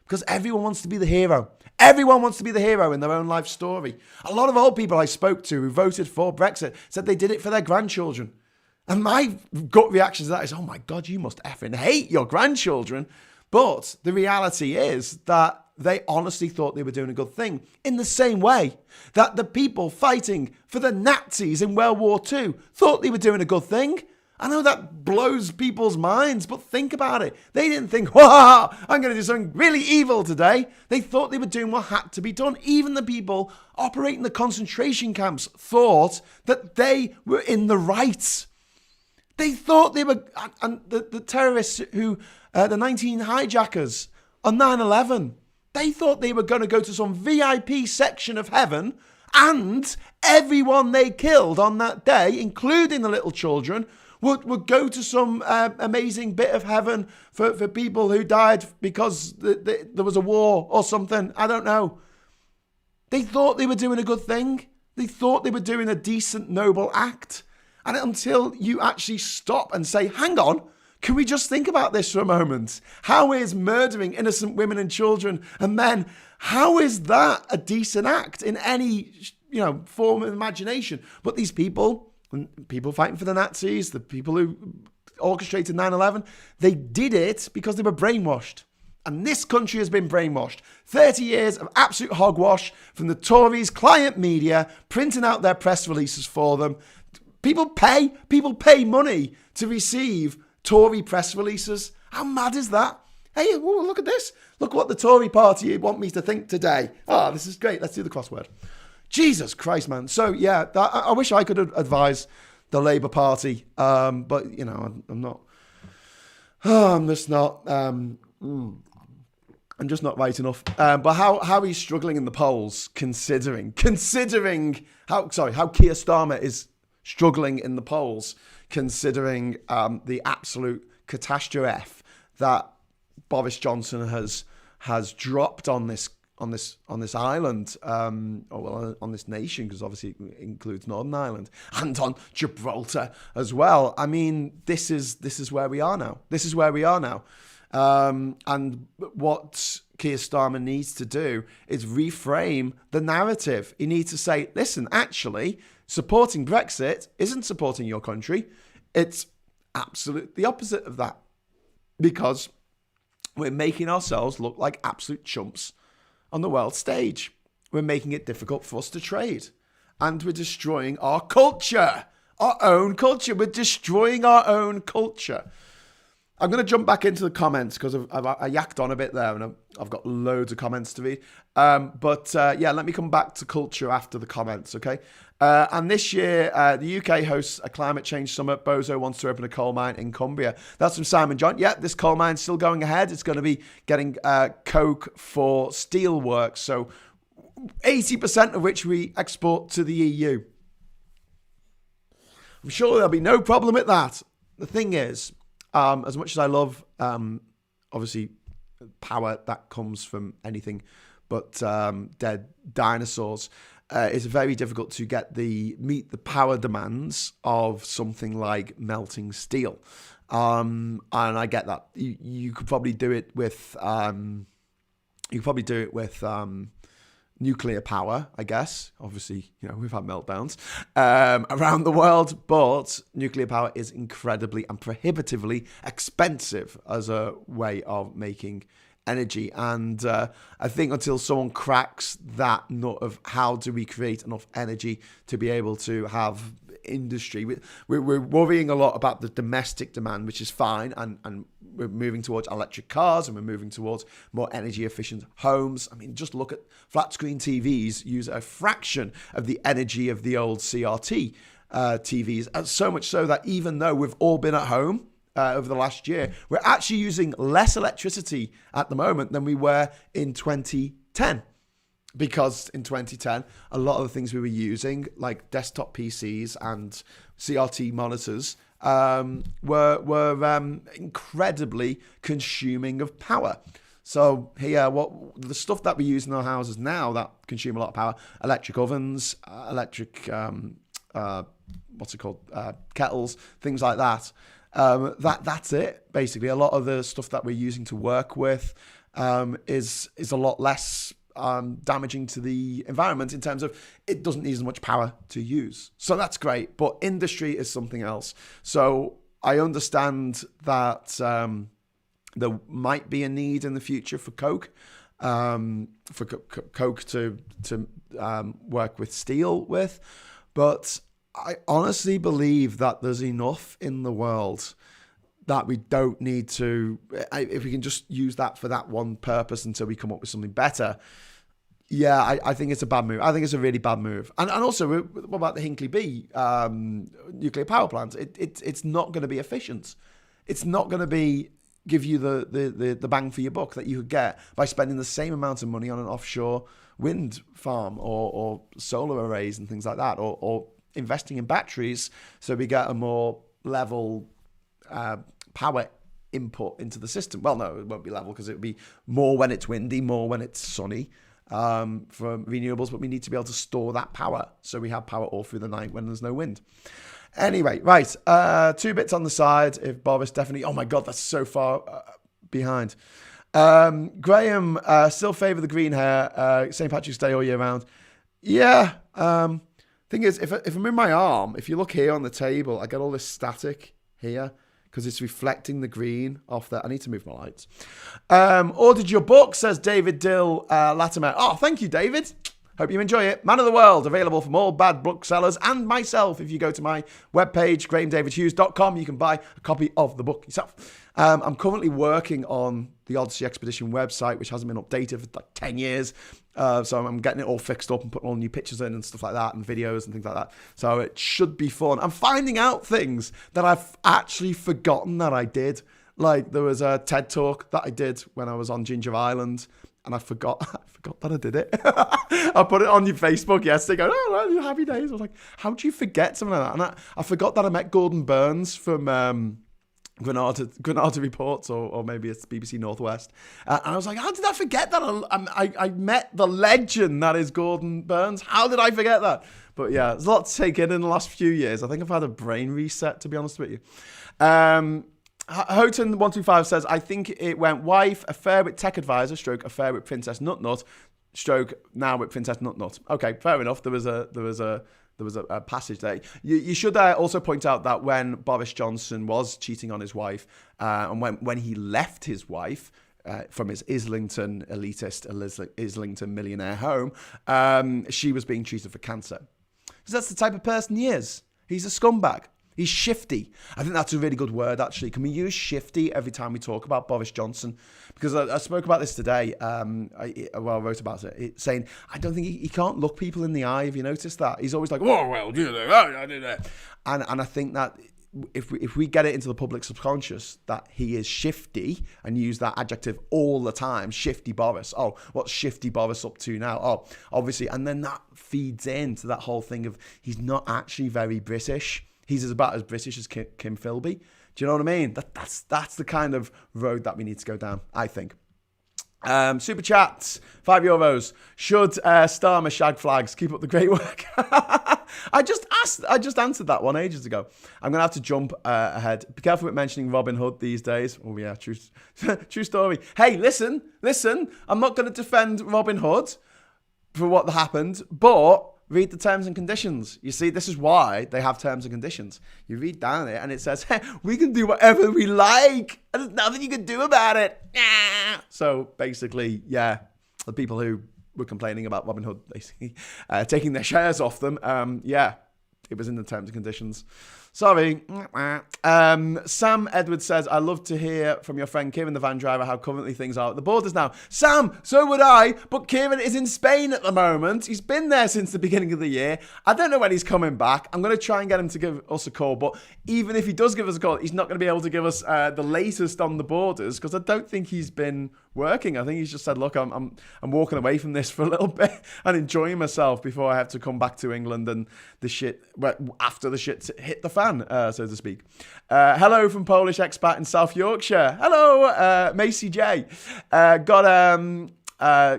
because everyone wants to be the hero. Everyone wants to be the hero in their own life story. A lot of old people I spoke to who voted for Brexit said they did it for their grandchildren. And my gut reaction to that is, oh my God, you must effing hate your grandchildren. But the reality is that they honestly thought they were doing a good thing. In the same way that the people fighting for the Nazis in World War II thought they were doing a good thing. I know that blows people's minds, but think about it. They didn't think, wow, I'm going to do something really evil today. They thought they were doing what had to be done. Even the people operating the concentration camps thought that they were in the right. They thought they were, and the terrorists who, the 19 hijackers on 9/11, they thought they were going to go to some VIP section of heaven, and everyone they killed on that day, including the little children, would go to some amazing bit of heaven for people who died because there was a war or something. I don't know. They thought they were doing a good thing. They thought they were doing a decent, noble act. And until you actually stop and say, hang on, can we just think about this for a moment? How is murdering innocent women and children and men, how is that a decent act in any, form of imagination? But these people fighting for the Nazis, the people who orchestrated 9/11, they did it because they were brainwashed. And this country has been brainwashed. 30 years of absolute hogwash from the Tories' client media, printing out their press releases for them. People pay money to receive Tory press releases. How mad is that? Hey, look at this. Look what the Tory party want me to think today. Oh, this is great. Let's do the crossword. Jesus Christ, man. So, yeah, I wish I could advise the Labour Party. But, I'm not. Oh, I'm just not. I'm just not right enough. But how he's struggling in the polls, considering how Keir Starmer is struggling in the polls, considering the absolute catastrophe that Boris Johnson has dropped on this island, on this nation, because obviously it includes Northern Ireland, and on Gibraltar as well. I mean, this is where we are now. This is where we are now. And what Keir Starmer needs to do is reframe the narrative. He needs to say, listen, actually, supporting Brexit isn't supporting your country. It's absolutely the opposite of that, because we're making ourselves look like absolute chumps on the world stage. We're making it difficult for us to trade, and we're destroying our culture, our own culture. We're destroying our own culture. I'm going to jump back into the comments because I yacked on a bit there, and I've got loads of comments to read. But let me come back to culture after the comments, okay? And this year, the UK hosts a climate change summit. Bozo wants to open a coal mine in Cumbria. That's from Simon John. Yeah, this coal mine's still going ahead. It's going to be getting coke for steel work. So 80% of which we export to the EU. I'm sure there'll be no problem with that. The thing is, as much as I love, obviously, power that comes from anything but dead dinosaurs, it's very difficult to meet the power demands of something like melting steel. And I get that. You could probably do it with nuclear power, I guess. Obviously, we've had meltdowns around the world, but nuclear power is incredibly and prohibitively expensive as a way of making energy. And I think until someone cracks that nut of how do we create enough energy to be able to have industry, we're worrying a lot about the domestic demand, which is fine, and we're moving towards electric cars, and we're moving towards more energy efficient homes. I mean, just look at flat screen TVs use a fraction of the energy of the old CRT TVs, and so much so that even though we've all been at home over the last year, we're actually using less electricity at the moment than we were in 2010. Because in 2010, a lot of the things we were using, like desktop PCs and CRT monitors, were incredibly consuming of power. So here, the stuff that we use in our houses now that consume a lot of power: electric ovens, electric kettles, things like that. That's it basically. A lot of the stuff that we're using to work with is a lot less damaging to the environment in terms of it doesn't need as much power to use. So that's great. But industry is something else. So I understand that there might be a need in the future for coke, to work with steel with. But I honestly believe that there's enough in the world that we don't need to, if we can just use that for that one purpose until we come up with something better. Yeah, I think it's a bad move. I think it's a really bad move. And also, what about the Hinkley B nuclear power plant? It's not going to be efficient. It's not going to give you the bang for your buck that you could get by spending the same amount of money on an offshore wind farm or solar arrays and things like that, or investing in batteries so we get a more level power input into the system. Well, no, it won't be level because it would be more when it's windy, more when it's sunny. For renewables, but we need to be able to store that power so we have power all through the night when there's no wind. Anyway, right, 2 bits on the side. If Boris definitely, oh my God, that's so far behind. Graham, still favour the green hair, St. Patrick's Day all year round. Yeah, thing is, if I'm in my arm, if you look here on the table, I get all this static here, because it's reflecting the green off there. I need to move my lights. Ordered your book, says David Dill Latimer. Oh, thank you, David. Hope you enjoy it. Man of the World, available from all bad booksellers and myself. If you go to my webpage, grahamdavidhughes.com, you can buy a copy of the book yourself. I'm currently working on the Odyssey Expedition website, which hasn't been updated for like 10 years. So I'm getting it all fixed up and putting all new pictures in and stuff like that and videos and things like that. So it should be fun. I'm finding out things that I've actually forgotten that I did. Like there was a TED Talk that I did when I was on Ginger Island, and I forgot that I did it. I put it on your Facebook yesterday going, oh, well, happy days. I was like, how do you forget something like that? And I forgot that I met Gordon Burns from Granada Reports, or maybe it's BBC Northwest. And I was like, how did I forget that? I met the legend that is Gordon Burns. How did I forget that? But yeah, there's a lot to take in the last few years. I think I've had a brain reset, to be honest with you. Houghton125 says, I think it went wife, affair with tech advisor, stroke affair with Princess Nutnut, stroke now with Princess Nutnut. Okay, fair enough. There was a passage there. You should also point out that when Boris Johnson was cheating on his wife, and when he left his wife from his Islington elitist, Islington millionaire home, she was being treated for cancer. Because that's the type of person he is. He's a scumbag. He's shifty. I think that's a really good word, actually. Can we use shifty every time we talk about Boris Johnson? Because I spoke about this today. I wrote about it, saying I don't think he can't look people in the eye. Have you noticed that? He's always like, "Oh well, you know, I did that." And I think that if we get it into the public subconscious that he is shifty and use that adjective all the time, shifty Boris. Oh, what's shifty Boris up to now? Oh, obviously, and then that feeds into that whole thing of he's not actually very British. He's about as British as Kim Philby. Do you know what I mean? That's the kind of road that we need to go down, I think. Super chats, €5. Should Starmer shag flags? Keep up the great work. I just answered that one ages ago. I'm going to have to jump ahead. Be careful with mentioning Robin Hood these days. Oh yeah, true story. Hey, listen. I'm not going to defend Robin Hood for what happened, but read the terms and conditions. You see, this is why they have terms and conditions. You read down it and it says, hey, we can do whatever we like. And there's nothing you can do about it. So basically, yeah, the people who were complaining about Robin Hood basically taking their shares off them, yeah, it was in the terms and conditions. Sorry. Sam Edwards says, I love to hear from your friend Kieran, the van driver, how currently things are at the borders now. Sam, so would I, but Kieran is in Spain at the moment. He's been there since the beginning of the year. I don't know when he's coming back. I'm going to try and get him to give us a call, but even if he does give us a call, he's not going to be able to give us the latest on the borders, because I don't think he's been working. I think he's just said, look, I'm walking away from this for a little bit and enjoying myself before I have to come back to England and the shit, well, after the shit hit the fan, so to speak. Hello from Polish expat in South Yorkshire. Hello, Macy J. Got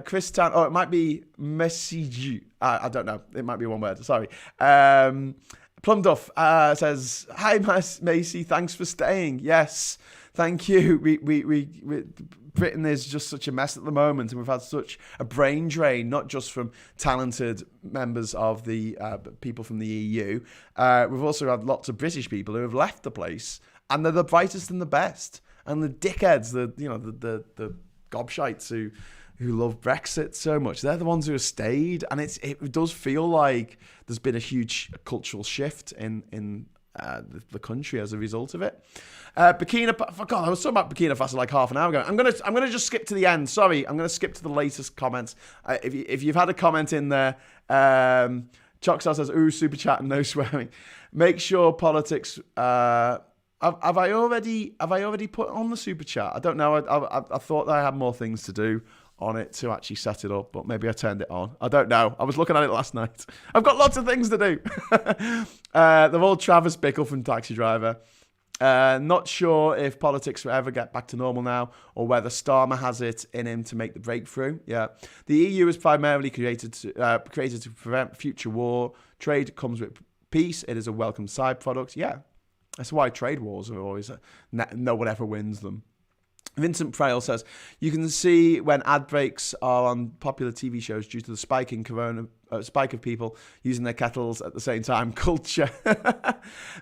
Chris Tan. Oh, it might be Messi. I don't know. It might be one word. Sorry. Plum Duff says, hi, Macy. Thanks for staying. Yes, thank you. We Britain is just such a mess at the moment, and we've had such a brain drain, not just from talented members of the people from the EU. We've also had lots of British people who have left the place, and they're the brightest and the best. And the dickheads, the gobshites who love Brexit so much, they're the ones who have stayed. And it does feel like there's been a huge cultural shift in the country as a result of it. God, I was talking about Burkina Faso like half an hour ago. I'm gonna just skip to the end. Sorry, I'm gonna skip to the latest comments. If you've had a comment in there, Chockstar says, "Ooh, super chat and no swearing." Make sure politics. Have I already put on the super chat? I don't know. I thought that I had more things to do on it to actually set it up, but maybe I turned it on. I don't know. I was looking at it last night. I've got lots of things to do. They're all Travis Bickle from Taxi Driver. Not sure if politics will ever get back to normal now, or whether Starmer has it in him to make the breakthrough. Yeah, the EU is primarily created to prevent future war. Trade comes with peace. It is a welcome side product. Yeah, that's why trade wars are always no one ever wins them. Vincent Frail says, you can see when ad breaks are on popular TV shows due to the spike of people using their kettles at the same time. Culture.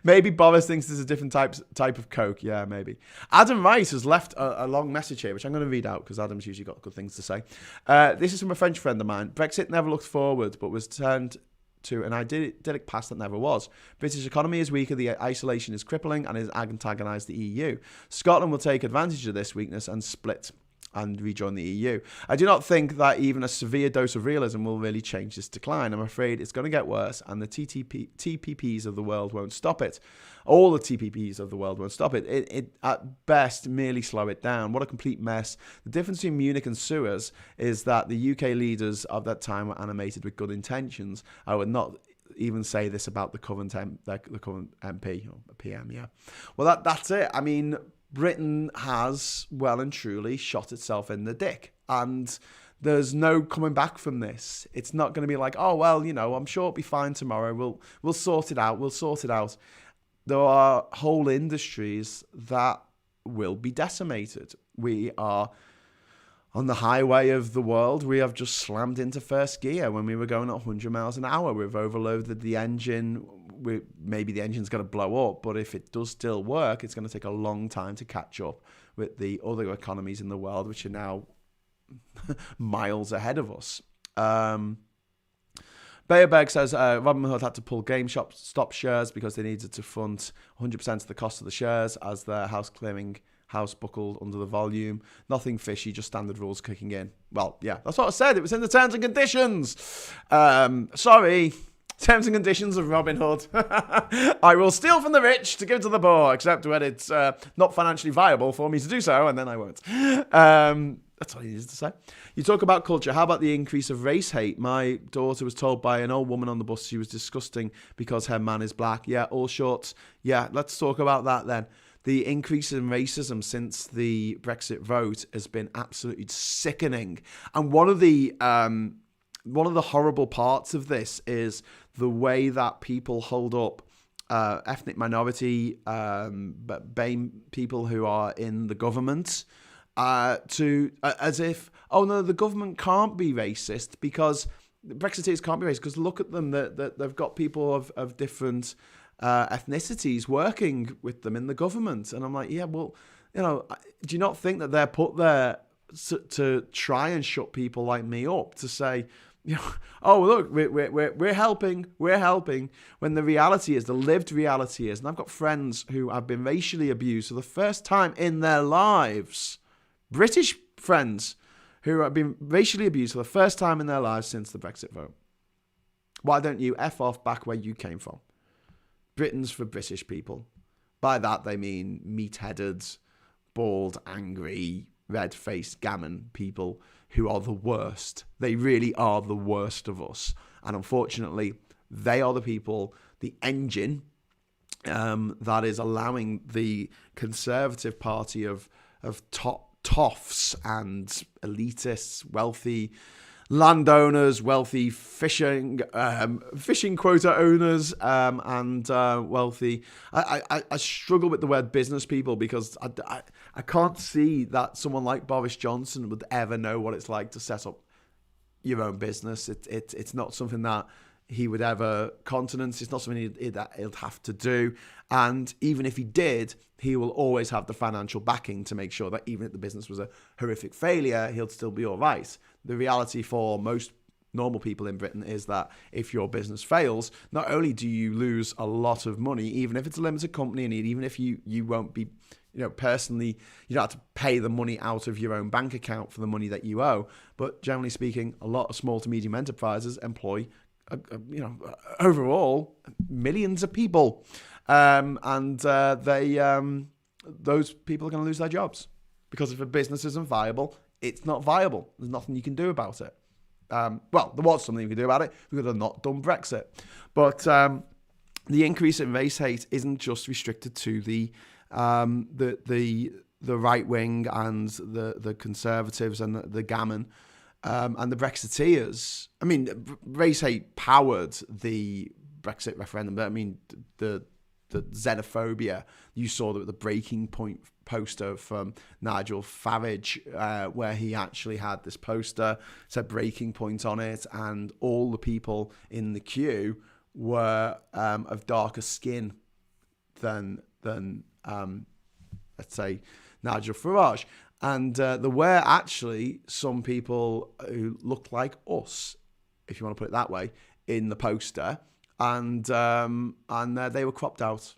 Maybe Boris thinks there's a different type of Coke. Yeah, maybe. Adam Rice has left a long message here, which I'm going to read out because Adam's usually got good things to say. This is from a French friend of mine. Brexit never looked forward, but was turned to an idyllic past that never was. British economy is weaker, the isolation is crippling, and has antagonised the EU. Scotland will take advantage of this weakness and split and rejoin the EU. I do not think that even a severe dose of realism will really change this decline. I'm afraid it's going to get worse, and the TPPs of the world won't stop it. All the TPPs of the world won't stop it. It at best merely slow it down. What a complete mess. The difference between Munich and Suez is that the UK leaders of that time were animated with good intentions. I would not even say this about the current MP or PM. Yeah. Well, that's it. I mean, Britain has well and truly shot itself in the dick, and there's no coming back from this. It's not going to be like, oh well, I'm sure it'll be fine tomorrow. We'll sort it out. There are whole industries that will be decimated. We are on the highway of the world. We have just slammed into first gear when we were going at 100 miles an hour. We've overloaded the engine. Maybe the engine's going to blow up, but if it does still work, it's going to take a long time to catch up with the other economies in the world, which are now miles ahead of us. Bayerberg says Robinhood had to pull GameStop shares because they needed to fund 100% of the cost of the shares as their house buckled under the volume. Nothing fishy, just standard rules kicking in. Well, yeah, that's what I said. It was in the terms and conditions. Sorry. Terms and conditions of Robinhood. I will steal from the rich to give to the poor, except when it's not financially viable for me to do so, and then I won't. That's all he needs to say. You talk about culture. How about the increase of race hate? My daughter was told by an old woman on the bus she was disgusting because her man is black. Yeah, all shorts. Yeah, let's talk about that then. The increase in racism since the Brexit vote has been absolutely sickening. And one of the horrible parts of this is the way that people hold up ethnic minority, BAME people who are in the government as if, oh no, the government can't be racist because Brexiteers can't be racist because look at them, that they've got people of different ethnicities working with them in the government. And I'm like, yeah, well, do you not think that they're put there to try and shut people like me up, to say, oh look, we're helping, when the reality is, the lived reality is, and I've got friends who have been racially abused for the first time in their lives, British friends who have been racially abused for the first time in their lives since the Brexit vote. Why don't you F off back where you came from? Britain's for British people. By that they mean meat-headed, bald, angry, red-faced gammon people who are the worst. They really are the worst of us. And unfortunately, they are the people, the engine that is allowing the Conservative Party of toffs and elitists, wealthy landowners, wealthy fishing quota owners, and wealthy. I struggle with the word business people because I can't see that someone like Boris Johnson would ever know what it's like to set up your own business. It's not something that he would ever countenance. It's not something he'll have to do. And even if he did, he will always have the financial backing to make sure that even if the business was a horrific failure, he'll still be all right. The reality for most normal people in Britain is that if your business fails, not only do you lose a lot of money, even if it's a limited company, and even if you won't be, personally, you don't have to pay the money out of your own bank account for the money that you owe. But generally speaking, a lot of small to medium enterprises employ, overall, millions of people. Those people are going to lose their jobs because if a business isn't viable, it's not viable. There's nothing you can do about it. Well, there was something you could do about it. We could have not done Brexit. But the increase in race hate isn't just restricted to the right wing and the Conservatives and the Gammon and the Brexiteers. I mean, race hate powered the Brexit referendum. But I mean, the xenophobia. You saw the Breaking Point poster from Nigel Farage, where he actually had this poster, said Breaking Point on it, and all the people in the queue were of darker skin than let's say Nigel Farage. And there were actually some people who looked like us, if you want to put it that way, in the poster, and they were cropped out.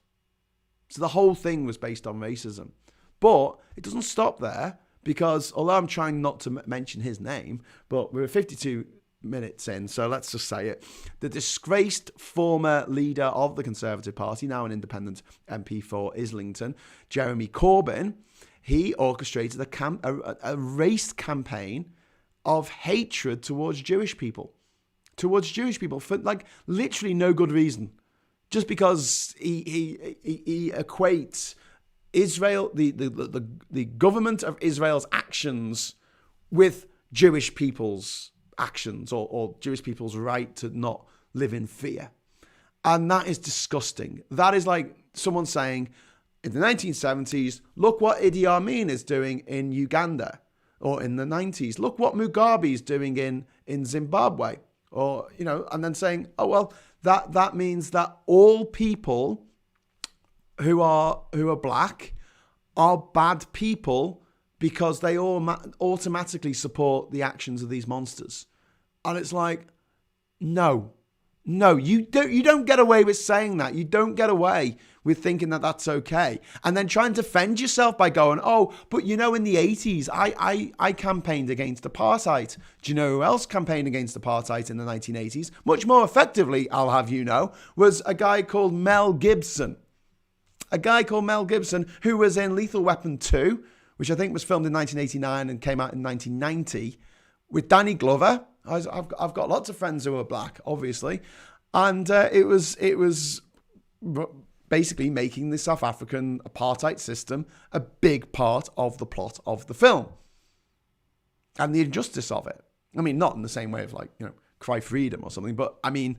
So the whole thing was based on racism. But it doesn't stop there, because although I'm trying not to mention his name, but we're 52 minutes in, so let's just say it. The disgraced former leader of the Conservative Party, now an independent MP for Islington, Jeremy Corbyn, he orchestrated a race campaign of hatred towards Jewish people. For like literally no good reason. Just because he equates Israel, the government of Israel's actions with Jewish people's actions, or Jewish people's right to not live in fear. And that is disgusting. That is like someone saying, in the 1970s, look what Idi Amin is doing in Uganda. Or in the 90s, look what Mugabe is doing in Zimbabwe. Or, and then saying, oh, well, that means that all people who are black are bad people because they all automatically support the actions of these monsters. And it's like, no, you don't get away with saying that. You don't get away with thinking that that's okay. And then trying to defend yourself by going, oh, but in the 80s, I campaigned against apartheid. Do you know who else campaigned against apartheid in the 1980s? Much more effectively, I'll have you know, was a guy called Mel Gibson. A guy called Mel Gibson who was in Lethal Weapon 2, which I think was filmed in 1989 and came out in 1990, with Danny Glover. I've got lots of friends who are black, obviously. And it was basically making the South African apartheid system a big part of the plot of the film. And the injustice of it. I mean, not in the same way of cry freedom or something, but I mean,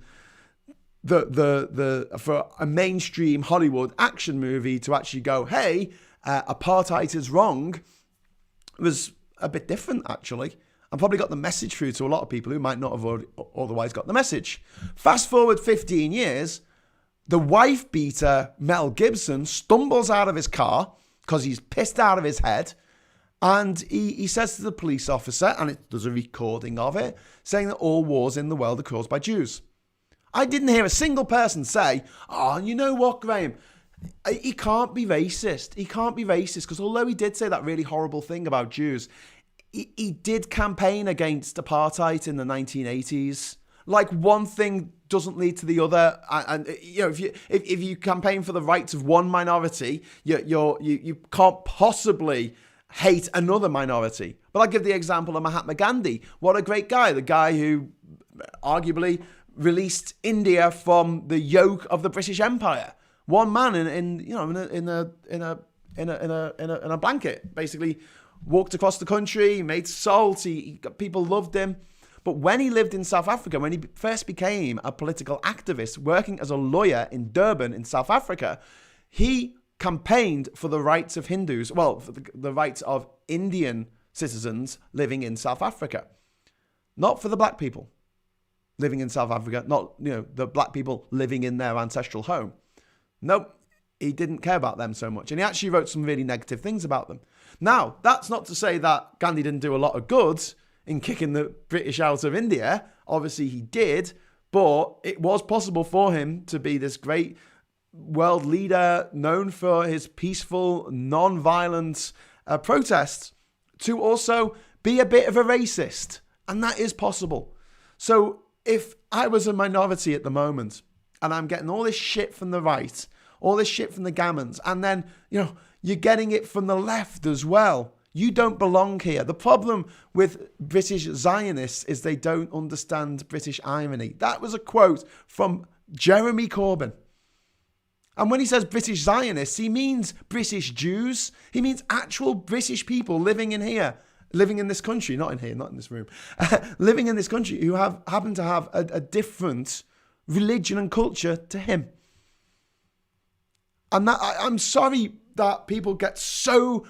the for a mainstream Hollywood action movie to actually go, hey, apartheid is wrong, was a bit different, actually. And probably got the message through to a lot of people who might not have otherwise got the message. Fast forward 15 years, the wife beater Mel Gibson stumbles out of his car because he's pissed out of his head. And he says to the police officer, and there's a recording of it, saying that all wars in the world are caused by Jews. I didn't hear a single person say, oh, you know what, Graham? He can't be racist. He can't be racist because although he did say that really horrible thing about Jews, he did campaign against apartheid in the 1980s. Like, one thing doesn't lead to the other, and if you campaign for the rights of one minority, you can't possibly hate another minority. But I'll give the example of Mahatma Gandhi. What a great guy! The guy who arguably released India from the yoke of the British Empire. One man in a blanket, basically. Walked across the country, made salt, people loved him. But when he lived in South Africa, when he first became a political activist working as a lawyer in Durban in South Africa, he campaigned for the rights of Hindus, for the rights of Indian citizens living in South Africa. Not for the black people living in South Africa, not the black people living in their ancestral home. Nope, he didn't care about them so much. And he actually wrote some really negative things about them. Now, that's not to say that Gandhi didn't do a lot of good in kicking the British out of India. Obviously he did, but it was possible for him to be this great world leader known for his peaceful, non-violent protests, to also be a bit of a racist. And that is possible. So if I was a minority at the moment and I'm getting all this shit from the right, all this shit from the Gammons, and then, you're getting it from the left as well, you don't belong here. The problem with British Zionists is they don't understand British irony. That was a quote from Jeremy Corbyn. And when he says British Zionists, he means British Jews. He means actual British people living in this country, not in here, not in this room, living in this country who happen to have a different religion and culture to him. And I'm sorry that people get so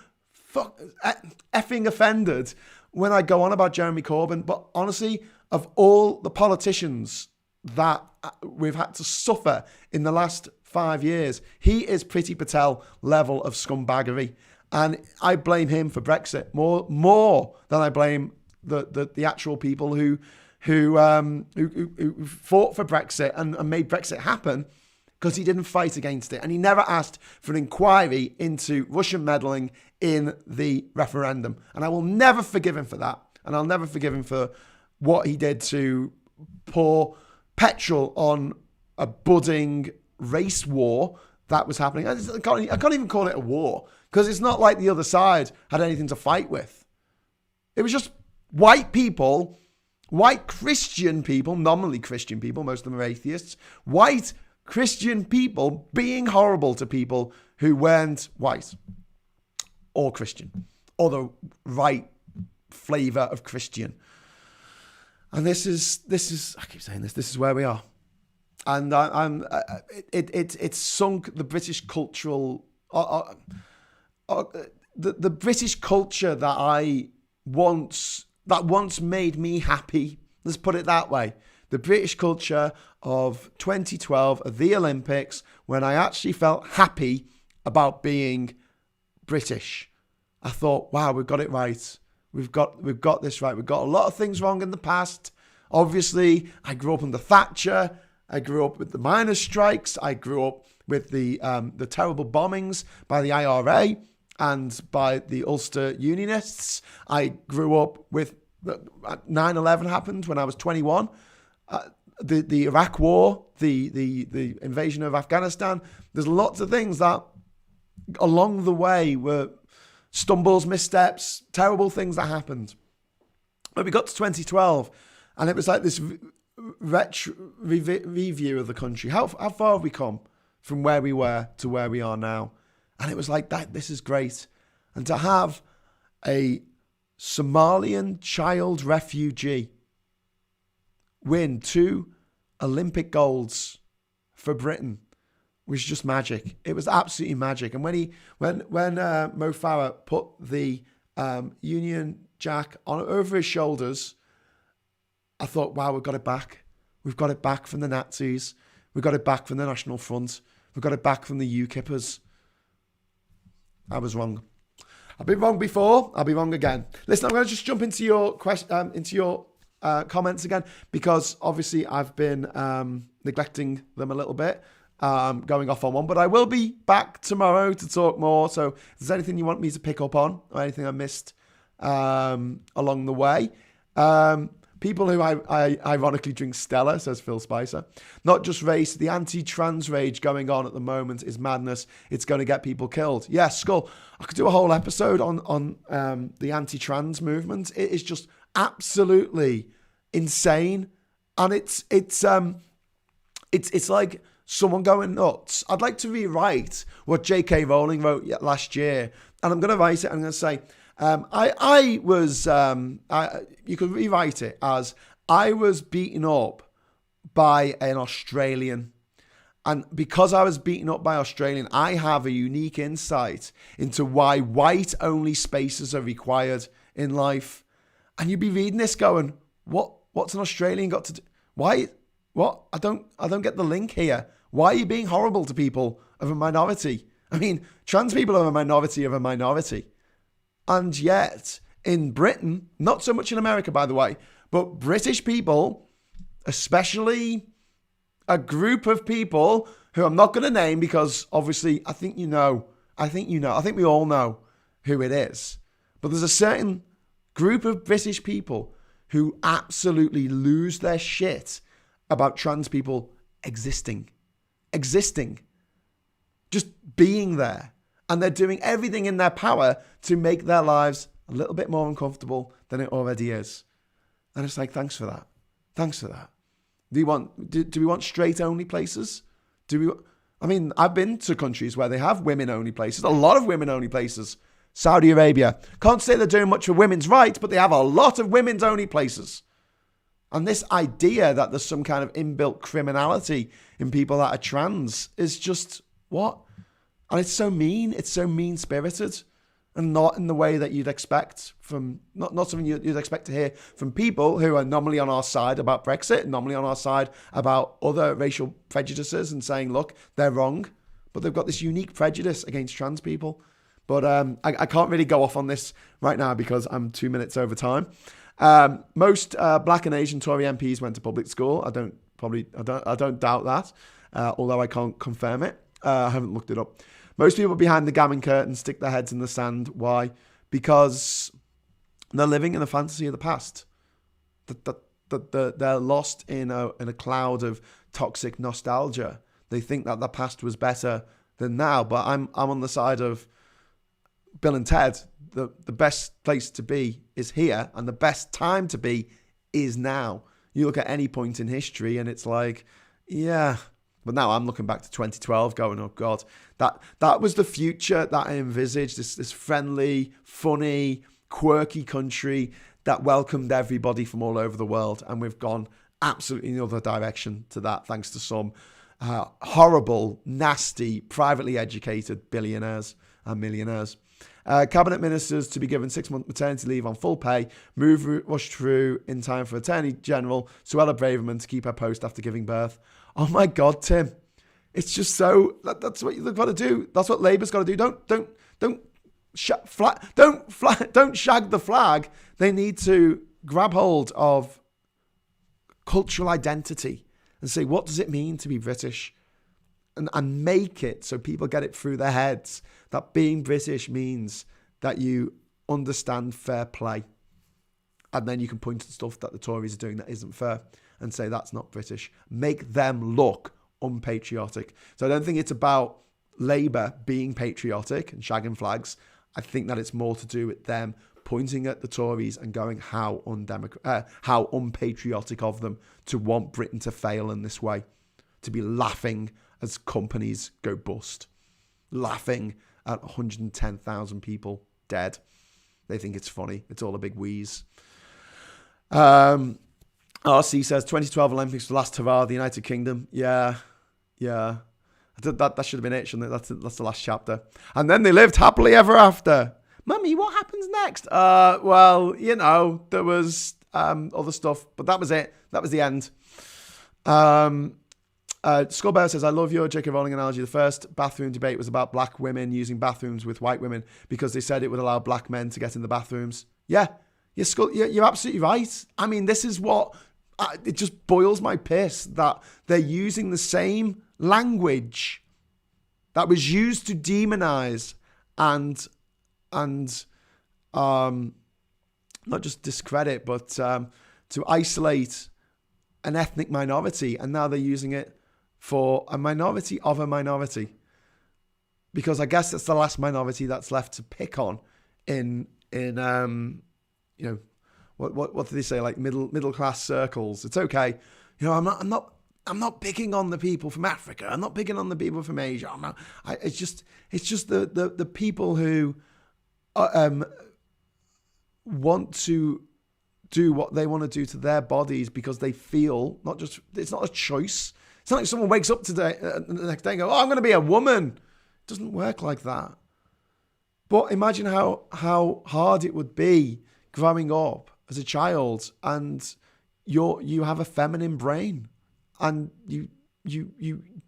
effing offended when I go on about Jeremy Corbyn. But honestly, of all the politicians that we've had to suffer in the last 5 years, he is Priti Patel level of scumbaggery. And I blame him for Brexit more than I blame the actual people who fought for Brexit and made Brexit happen, because he didn't fight against it. And he never asked for an inquiry into Russian meddling in the referendum. And I will never forgive him for that. And I'll never forgive him for what he did to pour petrol on a budding race war that was happening. I can't even call it a war, because it's not like the other side had anything to fight with. It was just white people, white Christian people, nominally Christian people, most of them are atheists, white Christian people being horrible to people who weren't white or Christian or the right flavor of Christian. And this is I keep saying this is where we are. And it's sunk the British cultural, the British culture that once made me happy. Let's put it that way. The British culture of 2012, of the Olympics, when I actually felt happy about being British. I thought, wow, we've got it right. We've got this right. We've got a lot of things wrong in the past. Obviously, I grew up under Thatcher. I grew up with the miners' strikes. I grew up with the terrible bombings by the IRA and by the Ulster Unionists. I grew up with 9/11 happened when I was 21. The Iraq War, the invasion of Afghanistan. There's lots of things that along the way were stumbles, missteps, terrible things that happened. But we got to 2012, and it was like this review of the country. How far have we come from where we were to where we are now? And it was like that. This is great. And to have a Somalian child refugee win 2 Olympic golds for Britain was just magic. It was absolutely magic. And when Mo Farah put the Union Jack over his shoulders, I thought, wow, we've got it back. We've got it back from the Nazis. We've got it back from the National Front. We've got it back from the UKIPers. I was wrong. I've been wrong before. I'll be wrong again. Listen, I'm going to just jump into your comments again, because obviously I've been neglecting them a little bit, going off on one. But I will be back tomorrow to talk more. So if there's anything you want me to pick up on or anything I missed along the way, people who I ironically drink Stella, says Phil Spicer. Not just race, the anti-trans rage going on at the moment is madness. It's going to get people killed. Yeah, Skull. I could do a whole episode on the anti-trans movement. It is just absolutely insane, and it's like someone going nuts. I'd like to rewrite what J.K. Rowling wrote last year, and I'm going to write it. I'm going to say, you could rewrite it as, I was beaten up by an Australian. And because I was beaten up by Australian, I have a unique insight into why white-only spaces are required in life. And you'd be reading this going, what's an Australian got to do? Why? What? I don't get the link here. Why are you being horrible to people of a minority? I mean, trans people are a minority of a minority. And yet, in Britain, not so much in America, by the way, but British people especially a group of people who I'm not going to name because obviously I think we all know who it is. But there's a certain group of British people who absolutely lose their shit about trans people existing, just being there. And they're doing everything in their power to make their lives a little bit more uncomfortable than it already is. And it's like, thanks for that. Do we want straight only places? I've been to countries where they have women only places, a lot of women only places. Saudi Arabia. Can't say they're doing much for women's rights, but they have a lot of women's only places. And this idea that there's some kind of inbuilt criminality in people that are trans is just, what? And it's so mean-spirited, and not in the way that you'd expect from, not something you'd expect to hear from people who are normally on our side about Brexit, normally on our side about other racial prejudices and saying, look, they're wrong. But they've got this unique prejudice against trans people. But I can't really go off on this right now because I'm 2 minutes over time. Most black and Asian Tory MPs went to public school. I don't doubt that, although I can't confirm it. I haven't looked it up. Most people behind the Gammon curtain stick their heads in the sand. Why? Because they're living in a fantasy of the past. They're lost in a cloud of toxic nostalgia. They think that the past was better than now. But I'm on the side of Bill and Ted. The best place to be is here, and the best time to be is now. You look at any point in history, and it's like, yeah. But now I'm looking back to 2012 going, oh God, that was the future that I envisaged, this friendly, funny, quirky country that welcomed everybody from all over the world. And we've gone absolutely in the other direction to that, thanks to some horrible, nasty, privately educated billionaires and millionaires. Cabinet ministers to be given 6-month maternity leave on full pay. Move rushed through in time for Attorney General Suella Braverman to keep her post after giving birth. Oh my God, Tim! It's just so. That's what you've got to do. That's what Labour's got to do. Don't shag the flag. They need to grab hold of cultural identity and say, what does it mean to be British? And make it so people get it through their heads that being British means that you understand fair play. And then you can point to the stuff that the Tories are doing that isn't fair and say that's not British. Make them look unpatriotic. So I don't think it's about Labour being patriotic and shagging flags. I think that it's more to do with them pointing at the Tories and going how unpatriotic of them to want Britain to fail in this way, to be laughing as companies go bust, laughing at 110,000 people dead. They think it's funny. It's all a big wheeze. RC says 2012 Olympics, the last hurrah, the United Kingdom. Yeah. That should have been it, shouldn't it? That's the last chapter. And then they lived happily ever after. Mummy, what happens next? Well, there was other stuff, but that was it. That was the end. Skullbear says, I love your J.K. Rowling analogy. The first bathroom debate was about black women using bathrooms with white women because they said it would allow black men to get in the bathrooms. Yeah, you're absolutely right. I mean, this is what, it just boils my piss that they're using the same language that was used to demonize and not just discredit, but to isolate an ethnic minority. And now they're using it for a minority of a minority, because I guess that's the last minority that's left to pick on in what do they say, like middle class circles. It's okay, I'm not picking on the people from Africa. I'm not picking on the people from Asia. It's just the people who want to do what they want to do to their bodies because they feel it's not a choice. It's not like someone wakes up today, the next day and go, I'm going to be a woman. It doesn't work like that. But imagine how hard it would be growing up as a child and you have a feminine brain and you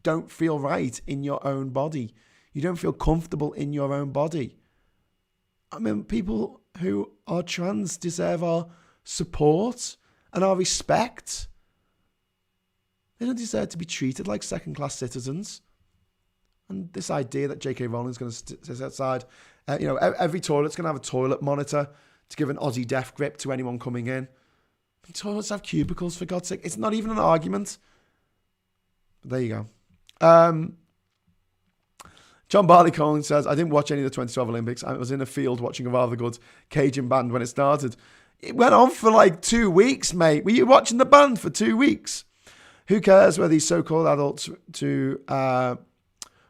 don't feel right in your own body. You don't feel comfortable in your own body. I mean, people who are trans deserve our support and our respect. They don't deserve to be treated like second-class citizens. And this idea that J.K. Rowling's going to sit outside, every toilet's going to have a toilet monitor to give an Aussie death grip to anyone coming in. Toilets have cubicles, for God's sake. It's not even an argument. But there you go. John Barleycorn says, I didn't watch any of the 2012 Olympics. I was in a field watching a rather good Cajun band when it started. It went on for like 2 weeks, mate. Were you watching the band for 2 weeks? Who cares whether these so-called adults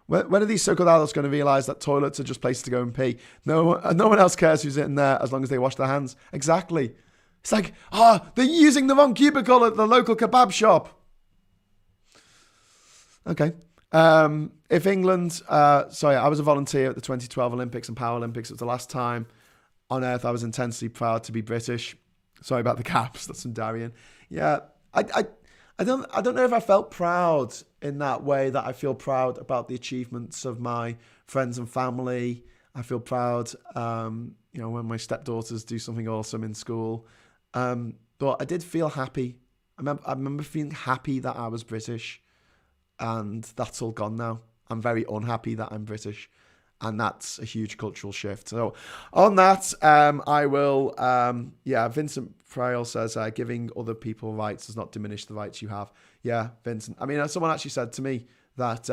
when are these so-called adults going to realise that toilets are just places to go and pee? No one else cares who's in there as long as they wash their hands. Exactly. It's like, they're using the wrong cubicle at the local kebab shop. Okay. If England, I was a volunteer at the 2012 Olympics and Paralympics. It was the last time on earth I was intensely proud to be British. Sorry about the caps. That's from Darian. Yeah, I don't know if I felt proud in that way that I feel proud about the achievements of my friends and family. I feel proud, when my stepdaughters do something awesome in school. But I did feel happy. I remember feeling happy that I was British, and that's all gone now. I'm very unhappy that I'm British, and that's a huge cultural shift. So on that, I will, Vincent Frail says, giving other people rights does not diminish the rights you have. Yeah, Vincent. I mean, someone actually said to me that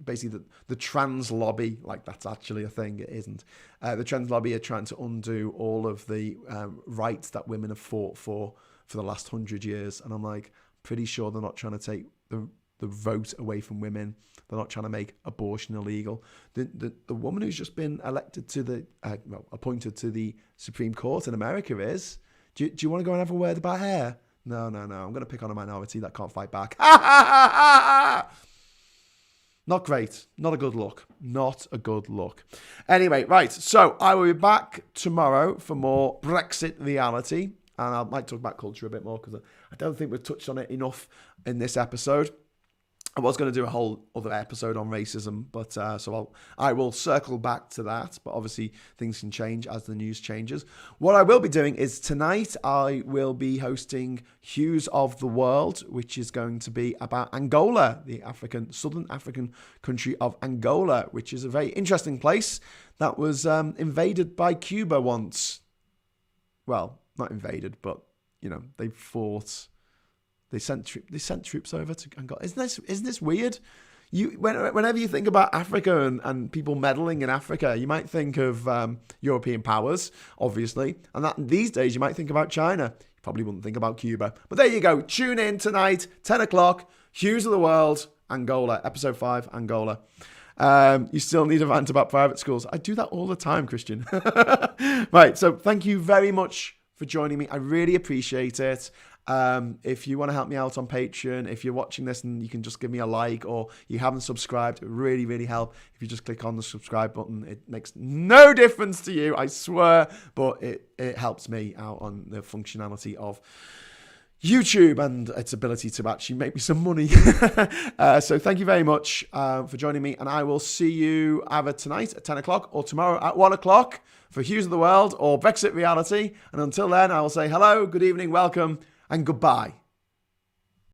basically the trans lobby, like that's actually a thing. It isn't. The trans lobby are trying to undo all of the rights that women have fought for the last 100 years. And I'm like, pretty sure they're not trying to take the vote away from women. They're not trying to make abortion illegal. The woman who's just been elected to appointed to the Supreme Court in America is. Do you want to go and have a word about her? No. I'm going to pick on a minority that can't fight back. Not great. Not a good look. Not a good look. Anyway, right. So I will be back tomorrow for more Brexit reality. And I might talk about culture a bit more because I don't think we've touched on it enough in this episode. I was going to do a whole other episode on racism, but I will circle back to that. But obviously, things can change as the news changes. What I will be doing is tonight I will be hosting Hughes of the World, which is going to be about Angola, the southern African country of Angola, which is a very interesting place that was invaded by Cuba once. Well, not invaded, but they fought. They sent troops over to Angola. Isn't this weird? Whenever you think about Africa and people meddling in Africa, you might think of European powers, obviously, and that these days you might think about China. You probably wouldn't think about Cuba. But there you go. Tune in tonight, 10 o'clock. Hughes of the World, Angola, episode 5, Angola. You still need a rant about private schools. I do that all the time, Christian. Right. So thank you very much for joining me. I really appreciate it. If you want to help me out on Patreon, if you're watching this and you can just give me a like, or you haven't subscribed, it would really, really help if you just click on the subscribe button. It makes no difference to you, I swear, but it helps me out on the functionality of YouTube and its ability to actually make me some money. So thank you very much for joining me, and I will see you either tonight at 10 o'clock or tomorrow at 1 o'clock for Hughes of the World or Brexit reality. And until then, I will say hello, good evening, welcome, and goodbye.